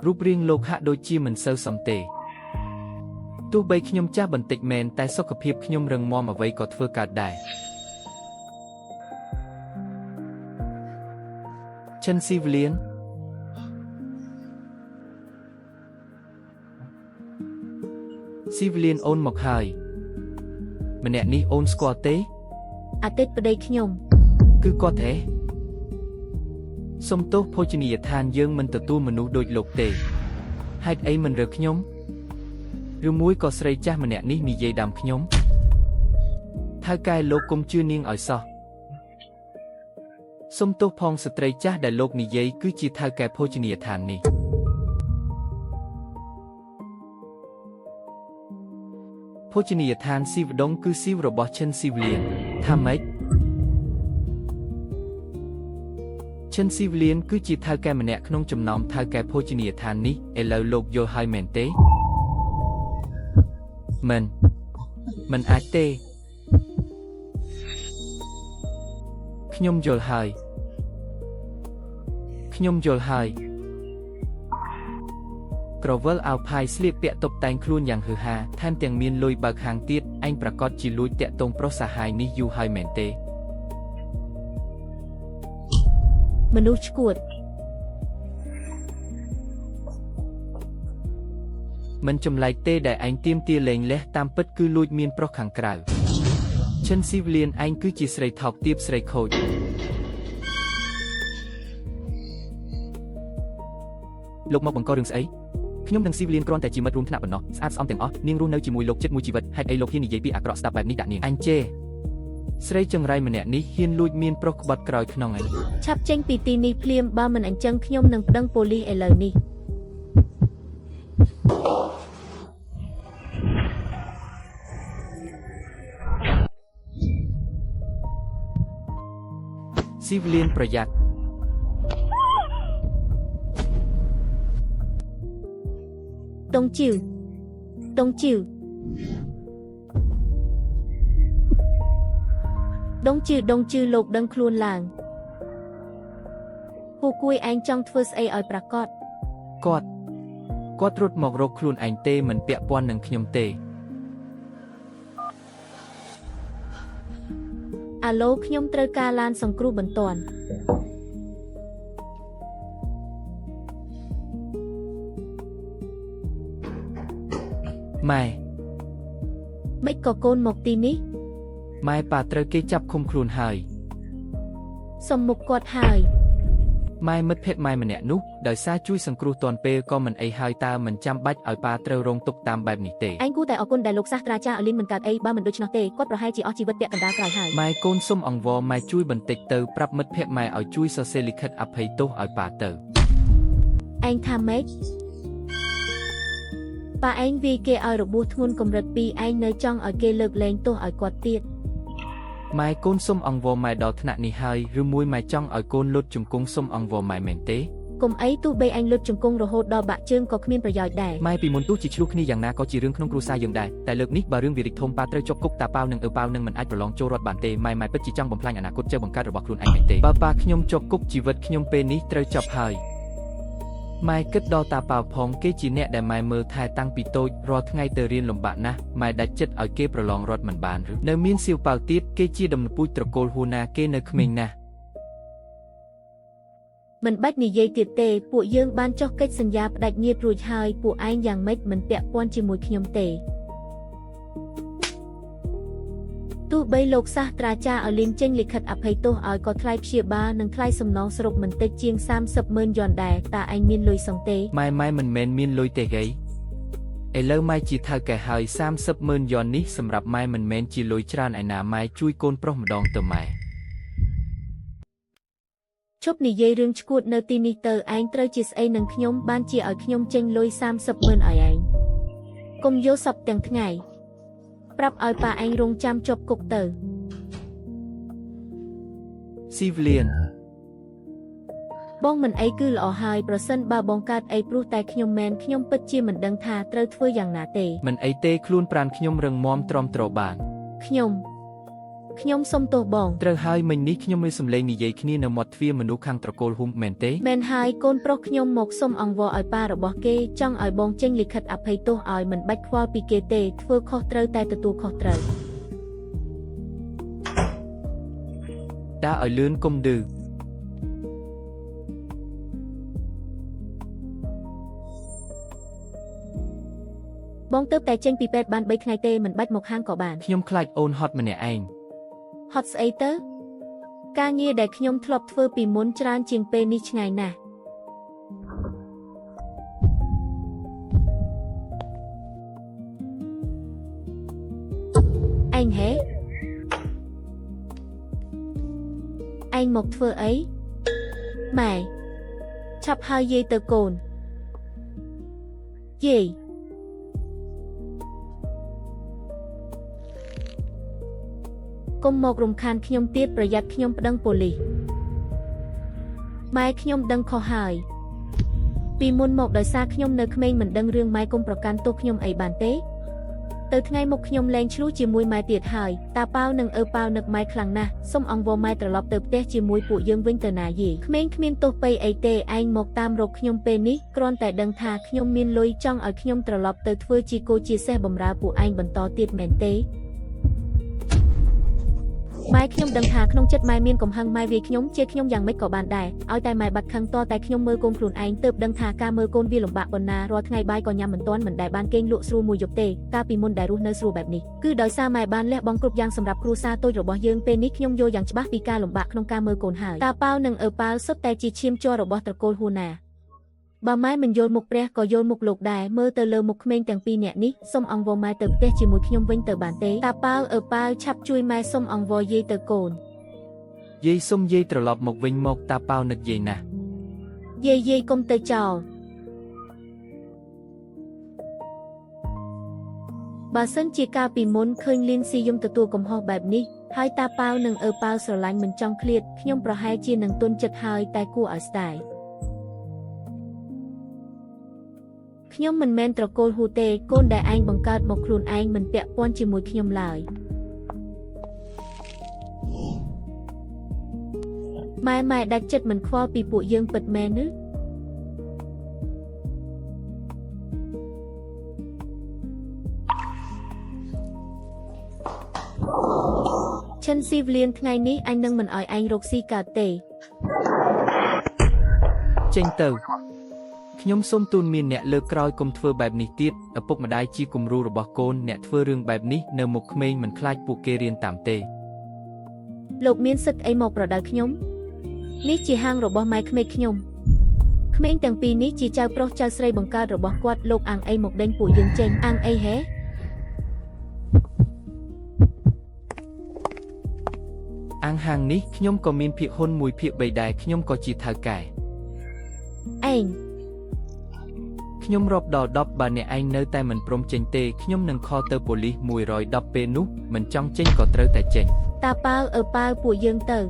Speaker 2: រូបរាងលោកហាក់ដូចជាមិនសូវសមទេទោះបីខ្ញុំចាស់បន្តិចមែនតែសុខភាពខ្ញុំរឹងមាំអ្វីក៏ធ្វើកើតដែរឈិនស៊ីវលៀនស៊ីវលៀនអូនមកហើយម្នាក់នេះអូនស្គាល់ទេ
Speaker 1: អាទិត្យប្តីខ្ញុំ
Speaker 2: គឺគាត់ទេសុំទោសភោជនីយដ្ឋានយើងមិនទទួលមនុស្សដូចលោកទេហេតុអីមិនរើខ្ញុំឬមួយក៏ស្រីចាស់ម្នាក់នេះនិយាយដាំខ្ញុំថៅកែលោកគុំជឿនាងឲ្យសោះសុំទោសផងស្ត្រីចាស់ដែលលោកនិយាយគឺជាថៅកែភោជនីយដ្ឋាននេះភោជនីយដ្ឋានស៊ីវដុងគឺស៊ីវរបស់ឈិនស៊ីវលៀនថាម៉េចឈិនស៊ីវលៀនគឺជាថៅកែម្នាក់ក្នុងចំណោមថៅកែភោជនីយដ្ឋាននេះឥឡូវលោកយល់ហើយមែនទេមិនអាចទេខ្ញុំយល់ហើយក្រវិលអាវផាយស្លៀកពាក់តុបតែងខ្លួនយ៉ាងហឺហាថែមទាំងមានលុយបើកហាងទៀតឯងប្រកាសជាលួចតាក់ទងប្រុសសាហាយនេះយូរហើយមែនទេ
Speaker 1: មនុស្សឈួត
Speaker 2: មិនចម្លែកទេដែលឯងទៀមទាលេងលះតាមពិតគឺលួចមានប្រុសខាងក្រៅឈិនស៊ីវលៀនឯងគឺជាស្រីថោកទាបស្រីខូចលោកមកបង្ករឿងស្អីខ្ញុំនិងស៊ីវលៀនគ្រាន់តែជាមិត្តរួមថ្នាក់ប៉ុណ្ណោះស្អាតស្អំទាំងអស់នាងរស់នៅជាមួយលោកជិតមួយជីវិតហេតុអីលោកហ៊ាននិយាយពីអាក្រក់ស្ដាប់បែបនេះដាក់នាងអញជេស្រីចង្រៃម្នាក់នេះហ៊ានលួចមានប្រុសក្បត់ក្រោយខ្នងឯង
Speaker 1: ឆាប់ចេញពីទីនេះភ្លាមបើមិនអញ្ចឹងខ្ញុំនឹងប្តឹងប៉ូលីសឥឡូវនេះ
Speaker 2: ស៊ីវលៀនប្រយ័ត្ន
Speaker 1: តុងជីវតុងជីវដងជឺលោកដឹងខ្លួនឡើងពូគួយឯងចង់ធ្វើស្អីឲ្យប្រកាស
Speaker 2: គាត់រត់មករកខ្លួនឯងទេមិនពាក់ព័ន្ធនឹងខ្ញុំទេ
Speaker 1: អាឡូខ្ញុំត្រូវការឡានសង្គ្រោះបន្ទាន់
Speaker 2: ម៉ែ
Speaker 1: មិនក៏កូនមកទីនេះ
Speaker 2: ម៉ែប៉ាត្រូវគេចាប់ឃុំខ្លួនហើយ
Speaker 1: សុំមុខគាត់ហើយ
Speaker 2: ម៉ែមិត្តភក្តិម៉ែម្នាក់នោះដោយសារជួយសង្គ្រោះទាន់ពេលក៏មិនអីហើយតើមិនចាំបាច់ឲ្យប៉ាត្រូវរងទុក្ខតាមបែបនេះទេ
Speaker 1: ឯងគួរតែអរគុណដែលលោកសាស្ត្រាចារ្យអលីនមិនកើតអីបើមិនដូច្នោះទេគាត់ប្រហែលជាអស់ជីវិតពាក់កណ្ដាលក្រោយហើយ
Speaker 2: ម៉ែកូនសុំអង្វរម៉ែជួយបន្តិចទៅប្រាប់មិត្តភក្តិម៉ែឲ្យជួយសរសេរលិខិតអភ័យទោសឲ្យប៉ាទៅ
Speaker 1: ឯងថាម៉េចប៉ាឯងវាយគេឲ្យរបួសធ្ងន់កម្រិត2ឯងនៅចង់ឲ្យគេលើកលែងទោសឲ្យគាត់ទៀត
Speaker 2: ម៉ែកូនសុំអង្វរម៉ែដល់ថ្នាក់នេះហើយឬមួយម៉ែចង់ឲ្យកូនលុតជង្គង់សុំអង្វរម៉ែមែនទេ
Speaker 1: កុំអីទោះបីឯងលុតជង្គង់រហូតដល់បាក់ជើងក៏គ្មានប្រយោជន៍ដែរ
Speaker 2: ម៉ែពីមុនទោះជាឆ្លោះគ្នាយ៉ាងណាក៏ជារឿងក្នុងគ្រួសារយើងដែរតែលើកនេះបើរឿងវារីកធំប៉ាត្រូវជាប់គុកតាប៉ាវនិងឪប៉ាវនឹងមិនអាចប្រឡងចូលរដ្ឋបានទេម៉ែពិតជាចង់បំផ្លាញអនាគតជើបង្កើតរបស់ខ្លួនឯងមែនទេបើប៉ាខ្ញុំជាប់គុកជីវិតខ្ញុំពេលនេះត្រូវចប់ហើយម៉ែគិតដល់តាប៉ាវផងគេជាអ្នកដែលម៉ែមើលថែតាំងពីតូចរាល់ថ្ងៃទៅរៀនលំបាកណាស់ម៉ែដាច់ចិត្តឲ្យគេប្រឡងរដ្ឋមិនបានឬនៅមានសៀវប៉ាវទៀតគេជាដំណពូជត្រកូលហួណាគេនៅក្មេងណាស់
Speaker 1: មិនបាច់និយាយទៀតទេពួកយើងបានចុះកិច្ចសន្យាផ្ដាច់ញាតិរួចហើយពួកឯងយ៉ាងម៉េចមិនពាក់ព័ន្ធជាមួយខ្ញុំទេទោះបីលោកសាស្ត្រាចារ្យអលីនចេញលិខិតអភ័យទោសឲ្យក៏ថ្លៃព្យាបាលនិងថ្លៃសំណងសរុបមិនតិចជាង 30,000 យន់ដែរតើឯងមានលុយសងទេ
Speaker 2: ម៉ែមិនមែនមានលុយទេហីឥឡូវម៉ែជាថៅកែហើយ 30,000 យន់នេះសម្រាប់ម៉ែមិនមែនជាលុយច្រើនឯណាម៉ែជួយកូនប្រុសម្ដងទៅម៉ែ
Speaker 1: ឈប់និយាយរឿងឈួតនៅទីនេះទៅឯងត្រូវជាស្អីនឹងខ្ញុំបានជាឲ្យខ្ញុំចេញលុយ 30,000 ឲ្យឯងកុំយកសពទាំងថ្ងៃប្រាប់ឲ្យប៉ាឯងរងចាំជាប់គុកទៅ
Speaker 2: ស៊ីវលៀន
Speaker 1: បងមិនអីគឺល្អហើយប្រសិនបើបងកើតអីព្រោះតែខ្ញុំមែនខ្ញុំពិតជាមិនដឹងថាត្រូវធ្វើយ៉ាងណាទេ
Speaker 2: មិនអីទេខ្លួនប្រានខ្ញុំរឹងមាំទ្រាំទ្របាន
Speaker 1: ខ្ញុំសុំទោសបង
Speaker 2: ត្រូវហើយមិញនេះខ្ញុំមានសម្លេងនិយាយគ្នានៅមាត់ទ្វារមនុស្សខាងត្រកូលហ៊ុំមែនទេ
Speaker 1: មែនហើយកូនប្រុសខ្ញុំមកសុំអង្វរឲ្យប៉ារបស់គេចង់ឲ្យបងចេញលិខិតអភ័យទោសឲ្យមិនបាច់ខ្វល់ពីគេទេធ្វើខុសត្រូវតែទទួលខុសត្រូវ
Speaker 2: ដើរឲ្យលឿនកុំឌឺ
Speaker 1: បងទៅតែចេញពីពេទ្យបាន 3 ថ្ងៃទេមិនបាច់មកហាងក៏បាន
Speaker 2: ខ្ញុំខ្លាចអូនហត់ម្នាក់ឯង
Speaker 1: ហត់ស្អីទៅការងារដែលខ្ញុំធ្លាប់ធ្វើពីមុនច្រើនជាងពេលនេះឆ្ងាយណាស់ឯងហេឯងមកធ្វើអីម៉ែឆាប់ហើយយាយទៅកូនយាយកុំមករំខានខ្ញុំទៀតប្រយ័ត្នខ្ញុំប្តឹងប៉ូលីសម៉ែខ្ញុំដឹងខុសហើយពីមុនមកដោយសារខ្ញុំនៅក្មេងមិនដឹងរឿងម៉ែកុំប្រកាន់ទោសខ្ញុំអីបានទេទៅថ្ងៃមុខខ្ញុំលែងឆ្លោះជាមួយម៉ែទៀតហើយតាប៉ាវនិងឪប៉ាវនឹកម៉ែខ្លាំងណាស់សុំអង្វរម៉ែត្រឡប់ទៅផ្ទះជាមួយពួកយើងវិញទៅណាយីក្មេងគ្មានទោសបីអីទេឯងមកតាមរកខ្ញុំពេលនេះគ្រាន់តែដឹងថាខ្ញុំមានលុយចង់ឲ្យខ្ញុំត្រឡប់ទៅធ្វើជាគោជាសេះបំរើពួកឯងបន្តទៀតមែនទេម៉ែខ្ញុំដឹងថាក្នុងចិត្តម៉ែមានកំហឹងម៉ែវាយខ្ញុំជាខ្ញុំយ៉ាងម៉េចក៏បានដែរឲ្យតែម៉ែបាត់ខឹងតតែខ្ញុំមើលកូនខ្លួនឯងទើបដឹងថាការមើលកូនវាលំបាកប៉ុណ្ណារាល់ថ្ងៃបាយក៏ញ៉ាំមិនទាន់មិនដែលបានគេងលក់ស្រួលមួយយប់ទេកាលពីមុនដែលរស់នៅស្រួលបែបនេះគឺដោយសារម៉ែបានលះបង់គ្រប់យ៉ាងសម្រាប់គ្រួសារតូចរបស់យើងពេលនេះខ្ញុំយល់យ៉ាងច្បាស់ពីការលំបាកក្នុងការមើលកូនហើយតាប៉ាវនិងឪប៉ាវសុទ្ធតែជាឈាមជ័ររបស់ត្រកូលហួណាបើម៉ែមិនយល់មុខព្រះក៏យល់មុខលោកដែរមើលទៅលើមុខក្មេងទាំងពីរនាក់នេះសុំអង្វរម៉ែទៅផ្ទះជាមួយខ្ញុំវិញទៅបានទេតាប៉ាវឪប៉ាវឆាប់ជួយម៉ែសុំអង្វរយាយទៅកូន
Speaker 2: យាយសុំយាយត្រឡប់មកវិញមកតាប៉ាវនឹកយាយណាស់
Speaker 1: យាយកុំទៅចោល បើសិនជាកាលពីមុនឃើញលៀនស៊ីយំទទួលកំហុសបែបនេះហើយតាប៉ាវនិងអឺប៉ាវស្រឡាញ់មិនចង់ឃ្លាតខ្ញុំប្រហែលជានឹងទន់ចិត្តហើយតែគួរឲ្យស្ដាយខ្ញុំមិនមែនត្រកូលហ៊ូទេកូនដែលឯងបង្កើតមកខ្លួនឯងមិនពាក់ព័ន្ធជាមួយខ្ញុំឡើយម៉ែដាច់ចិត្តមិនខ្វល់ពីពួកយើងពិតមែនឬឈិនស៊ីវលៀនថ្ងៃនេះអញនឹងមិនឲ្យឯងរកស៊ីកើតទេ
Speaker 2: ចេញទៅខ្ញុំសូមទូនមានអ្នកលើកក្រោយកុំធ្វើបែបនេះទៀតឪពុកម្ដាយជាគំរូរបស់កូនអ្នកធ្វើរឿងបែបនេះនៅមុខក្មេងមិនខ្លាចពួកគេរៀនតាមទេ
Speaker 1: លោកមានសិទ្ធិអីមកប្រដៅខ្ញុំនេះជាហាងរបស់ម៉ែក្មេកខ្ញុំក្មេងទាំងពីរនេះជាចៅប្រុសចៅស្រីបង្កើតរបស់គាត់លោកអាំងអីមកដេញពួកយើងចេញអាំងអីហេ
Speaker 2: អាំងហាងនេះខ្ញុំក៏មានភាគហ៊ុន1ភាគ3ដែរខ្ញុំក៏ជាថៅកែ
Speaker 1: ឯង
Speaker 2: ខ្ញុំរាប់ដល់10បើអ្នកឯងនៅតែមិនព្រមចេញទេខ្ញុំនឹងខលទៅប៉ូលីស110ពេលនោះមិនចង់ចេញក៏ត្រូវតែចេញ
Speaker 1: តាប៉ាវប៉ាវពួកយើងទៅ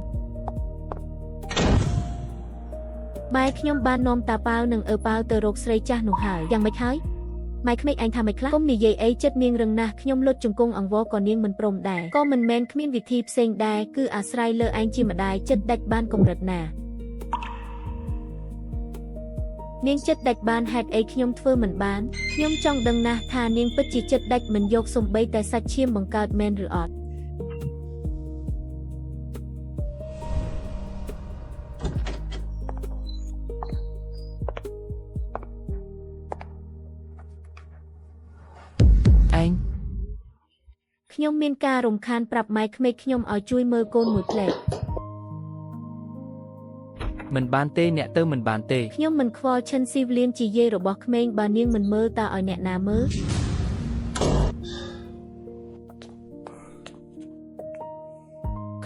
Speaker 1: ម៉ែខ្ញុំបាននាំតាប៉ាវនិងប៉ាវទៅរកស្រីចាស់នោះហើយយ៉ាងម៉េចហើយម៉ែក្មេកឯងថាម៉េចខ្លះគុំនិយាយអីចិត្តនាងរឹងណាស់ខ្ញុំលុតជង្គង់អង្វរក៏នាងមិនព្រមដែរក៏មិនមែនគ្មានវិធីផ្សេងដែរគឺអាស្រ័យលើឯងជាម្ដាយចិត្តដាច់បានកម្រិតណានាងចិត្តដាច់បានហេតុអីខ្ញុំធ្វើមិនបានខ្ញុំចង់ដឹងណាស់ថានាងពិតជាចិត្តដាច់មិនយកសំបីតែសាច់ឈាមបង្កើតមែនឬអត់ខ្ញុំមានការរំខានប្រាប់ម៉ែក្មេកខ្ញុំឲ្យជួយមើលកូនមួយផ្លែក
Speaker 2: មិនបានទេអ្នកទៅមិនបានទេ
Speaker 1: ខ្ញុំមិនខ្វល់ឈិនស៊ីវលៀនជាយាយរបស់ក្មេងបើនាងមិនមើលតើឲ្យអ្នកណាមើល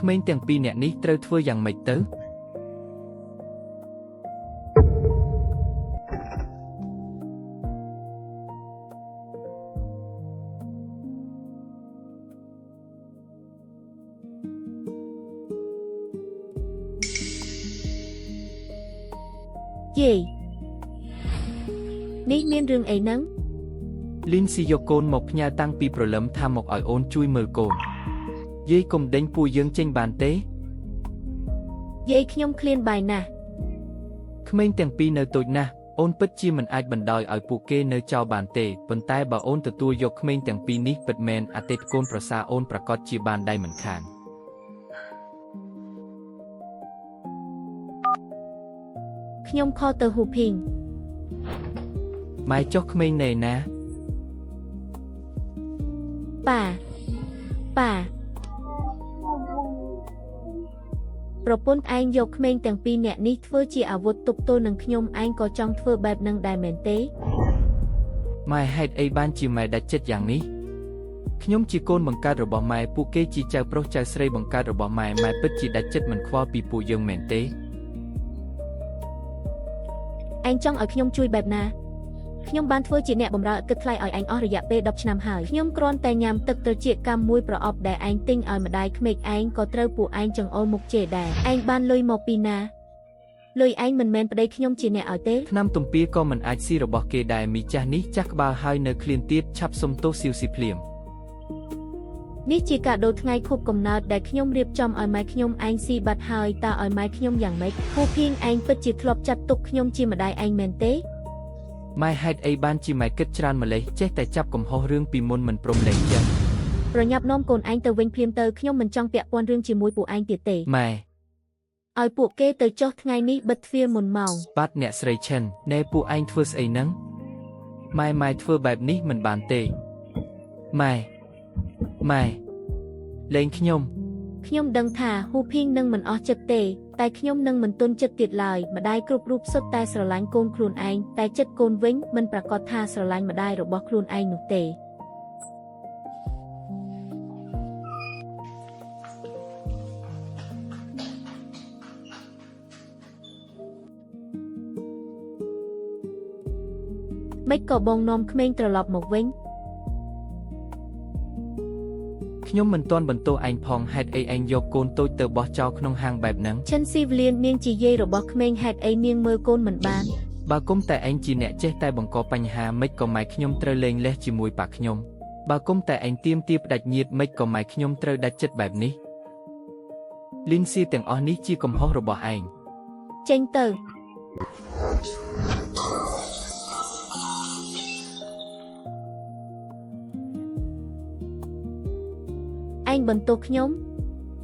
Speaker 2: ក្មេងទាំងពីរអ្នកនេះត្រូវធ្វើយ៉ាងម៉េចទៅ
Speaker 1: យាយនេះមានរឿងអីហ្នឹង
Speaker 2: លីនស៊ីយកកូនមកផ្ញើតាំងពីព្រលឹមថាមកឲ្យអូនជួយមើលកូនយាយកុំដេញពួកយើងចេញបានទេ
Speaker 1: យាយខ្ញុំឃ្លានបាយណាស់
Speaker 2: ក្មេងទាំងពីរនៅតូចណាស់អូនពិតជាមិនអាចបណ្ដោយឲ្យពួកគេនៅចោលបានទេប៉ុន្តែបើអូនទទួលយកក្មេងទាំងពីរនេះពិតមែនអតីតកូនប្រសារអូនប្រកាសជាបានដៃមិនខាន
Speaker 1: ខ្ញុំខលទៅហ៊ូភីង
Speaker 2: ម៉ែចុះក្មេងណែណា
Speaker 1: ប៉ាប្រពន្ធឯងយកក្មេងទាំងពីរនាក់នេះធ្វើជាអាវុធទប់ទល់នឹងខ្ញុំឯងក៏ចង់ធ្វើបែបនឹងដែរមែនទេ
Speaker 2: ម៉ែហេតុអីបានជាម៉ែដាច់ចិត្តយ៉ាងនេះខ្ញុំជាកូនបង្កើតរបស់ម៉ែពួកគេជាចៅប្រុសចៅស្រីបង្កើតរបស់ម៉ែម៉ែពិតជាដាច់ចិត្តមិនខ្វល់ពីពួកយើងមែនទេ
Speaker 1: ឯងចង់ឲ្យខ្ញុំជួយបែបណាខ្ញុំបានធ្វើជាអ្នកបម្រើឥតគិតថ្លៃឲ្យឯងអស់រយៈពេល10ឆ្នាំហើយខ្ញុំគ្រាន់តែញ៉ាំទឹកត្រចៀកកម្មមួយប្រអប់ដែលឯងទិញឲ្យម្ដាយក្មេកឯងក៏ត្រូវពួកឯងចង្អុលមុខជេរដែរឯងបានលុយមកពីណាលុយឯងមិនមែនប្តីខ្ញុំជាអ្នកឲ្យទេ
Speaker 2: ឆ្នាំទំពាក៏មិនអាចស៊ីរបស់គេដែរមីចាស់នេះចាស់ក្បាលហើយនៅឃ្លានទៀតឆាប់សុំទោសស៊ីវស៊ីភ្លាម
Speaker 1: នេះជាកាដូថ្ងៃខួបកំណើតដែលខ្ញុំរៀបចំឲ្យម៉ែខ្ញុំឯងស៊ីបាត់ហើយតើឲ្យម៉ែខ្ញុំយ៉ាងម៉េចហ៊ូភីងឯងពិតជាធ្លាប់ចាត់ទុកខ្ញុំជាម្ដាយឯងមែនទេ
Speaker 2: ម៉ែហេតុអីបានជាម៉ែគិតច្រើនម្លេះចេះតែចាប់កំហុសរឿងពីមុនមិនព្រមលែងចិត្ត
Speaker 1: ប្រញាប់នាំកូនឯងទៅវិញភ្លាមទៅខ្ញុំមិនចង់ពាក់ព័ន្ធរឿងជាមួយពួកឯងទៀតទេ
Speaker 2: ម៉ែ
Speaker 1: ឲ្យពួកគេទៅចុះថ្ងៃនេះបិទទ្វារមុនម៉ោង
Speaker 2: បាត់អ្នកស្រីឈិនណែពួកឯងធ្វើស្អីហ្នឹងម៉ែធ្វើបែបនេះមិនបានទេម៉ែលែង
Speaker 1: ខ្ញុំដឹងថាហ៊ូភីងនឹងមិនអស់ចិត្តទេតែខ្ញុំនឹងមិនទន់ចិត្តទៀតឡើយម្ដាយគ្រប់រូបសុទ្ធតែស្រឡាញ់កូនខ្លួនឯងតែចិត្តកូនវិញមិនប្រកាសថាស្រឡាញ់ម្ដាយរបស់ខ្លួនឯងនោះទេមិនក៏បងនាំក្មេងត្រឡប់មកវិញ
Speaker 2: ខ្ញុំមិនទាន់បន្ទោសឯងផងហេតុអីឯងយកកូនតូចទៅបោះចោលក្នុងហាងបែបហ្នឹង
Speaker 1: ឈិនស៊ីវលៀននាងជាយាយរបស់ក្មេងហេតុអីនាងមើលកូនមិនបាន
Speaker 2: បើគុំតែឯងជាអ្នកចេះតែបង្កបញ្ហាមិនក៏ម៉ែខ្ញុំត្រូវលេងលេះជាមួយប៉ាខ្ញុំបើគុំតែឯងទៀមទាផ្ដាច់ញាតមិនក៏ម៉ែខ្ញុំត្រូវដាច់ចិត្តបែបនេះលីនស៊ីទាំងអស់នេះជាកំហុសរបស់ឯង
Speaker 1: ចេញទៅឯងបន្ទោសខ្ញុំ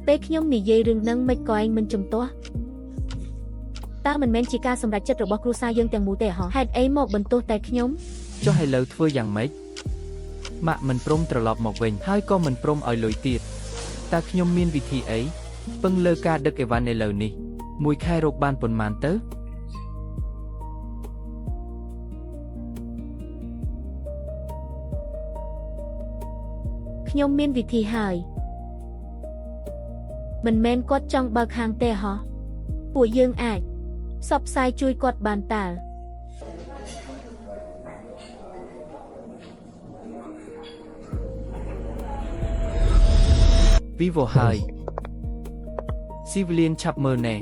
Speaker 1: ពេលខ្ញុំនិយាយរឿងហ្នឹងមិនក៏ឯងមិនជំទាស់តើមិនមែនជាការសម្រេចចិត្តរបស់គ្រួសារយើងទាំងមូលទេហ៎ហេតុអីមកបន្ទោសតែខ្ញុំ
Speaker 2: ចុះឥឡូវធ្វើយ៉ាងម៉េចម៉ាក់មិនព្រមត្រឡប់មកវិញហើយក៏មិនព្រមឲ្យលុយទៀតតើខ្ញុំមានវិធីអីពឹងលើការដឹកអីវ៉ាន់ឥឡូវនេះមួយខែរកបានប៉ុន្មានទៅ
Speaker 1: ខ្ញុំមានវិធីហើយមិនមែនគាត់ចង់បើកហាងទេហ៎ពួកយើងអាចផ្សព្វផ្សាយជួយគាត់បានតើ
Speaker 2: Vivo ហើយ Civilian ឆាប់មើលណែ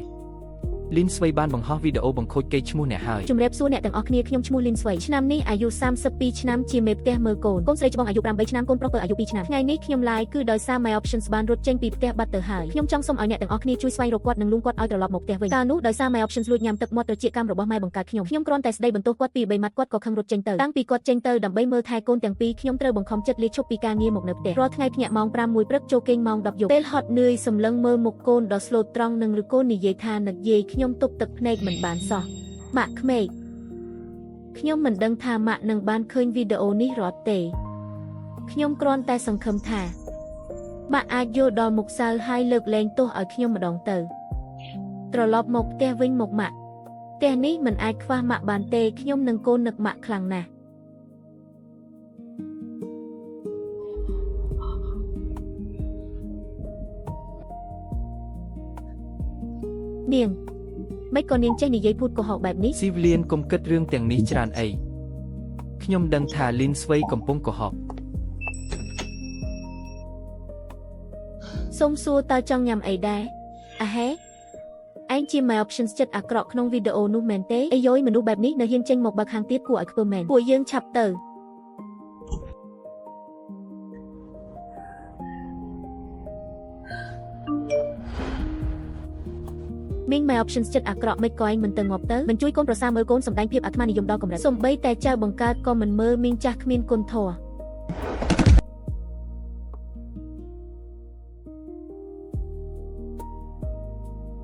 Speaker 2: លីនស្វ័យបានបង្ហោះវីដេអូបង្ខូចកេរ្តិ៍ឈ្មោះអ្នកហើយ
Speaker 1: ជំរាបសួរអ្នកទាំងអស់គ្នាខ្ញុំឈ្មោះលីនស្វ័យឆ្នាំនេះអាយុ32ឆ្នាំជាមេផ្ទះមើលកូនកូនស្រីច្បងអាយុ8ឆ្នាំកូនប្រុសពើអាយុ2ឆ្នាំថ្ងៃនេះខ្ញុំ live គឺដោយសារ My Options បានរត់ចេញពីផ្ទះបាត់ទៅហើយខ្ញុំចង់សូមឲ្យអ្នកទាំងអស់គ្នាជួយស្វែងរកគាត់និងលួងគាត់ឲ្យត្រឡប់មកផ្ទះវិញតើនោះដោយសារ My Options លួចញ៉ាំទឹកមាត់ត្រចៀកកម្មរបស់ម៉ែបង្កើតខ្ញុំគ្រាន់តែស្ដីបន្ទោសគាត់ពី3ម៉ាត់គាត់ក៏ខឹងរត់ចេញទៅតាំងពីគាត់ចេញទៅដើម្បីមើលថែកូនទាំងពីរខ្ញុំត្រូវបង្ខំចិត្តលាឈប់ពីការងារមកនៅផ្ទះរាល់ថ្ងៃភ្ញាក់ម៉ោង5 1ព្រឹកចូលគេងម៉ោង10យប់ពេលហត់នឿយសម្លឹងមើលមុខកូនដ៏ស្លូតត្រង់និងឬកូននិយាយថានឹកយាយខ្ញុំទប់ទឹកភ្នែកមិនបានសោះម៉ាក់ក្មេកខ្ញុំមិនដឹងថាម៉ាក់នឹងបានឃើញវីដេអូនេះរត់ទេខ្ញុំគ្រាន់តែសង្ឃឹមថាម៉ាក់អាចយល់ដល់មុខសៅហើយលើកលែងទោសឲ្យខ្ញុំម្ដងទៅត្រឡប់មកផ្ទះវិញមកម៉ាក់ផ្ទះនេះមិនអាចខ្វះម៉ាក់បានទេខ្ញុំនិងកូននឹកម៉ាក់ខ្លាំងណាស់នាងមិនក៏នាងចេះនិយាយភូតកុហកបែបនេះ
Speaker 2: Civilian កុំគិតរឿងទាំងនេះច្រើនអីខ្ញុំដឹងថាលីនស្វ័យកំពុងកុហក
Speaker 1: សូមសួរតើចង់ញ៉ាំអីដែរអាហេឯងជា My Options ចិត្តអាក្រក់ក្នុងវីដេអូនោះមែនទេអីយ៉យមនុស្សបែបនេះនៅហ៊ានចេញមកបើកខាងទៀតគួរឲ្យខ្ពើមមែនពួកយើងឆាប់ទៅមីង My Options ចិត្តអាក្រក់មិនក៏ឯងមិនទៅងាប់ទៅមិនជួយកូនប្រសាមើលកូនសម្ដែងភាពអាត្មានិយមដល់កម្រិតសំបីតែចៅបង្កើតក៏មិនមើលមីងចាស់គ្មានគុណធម៌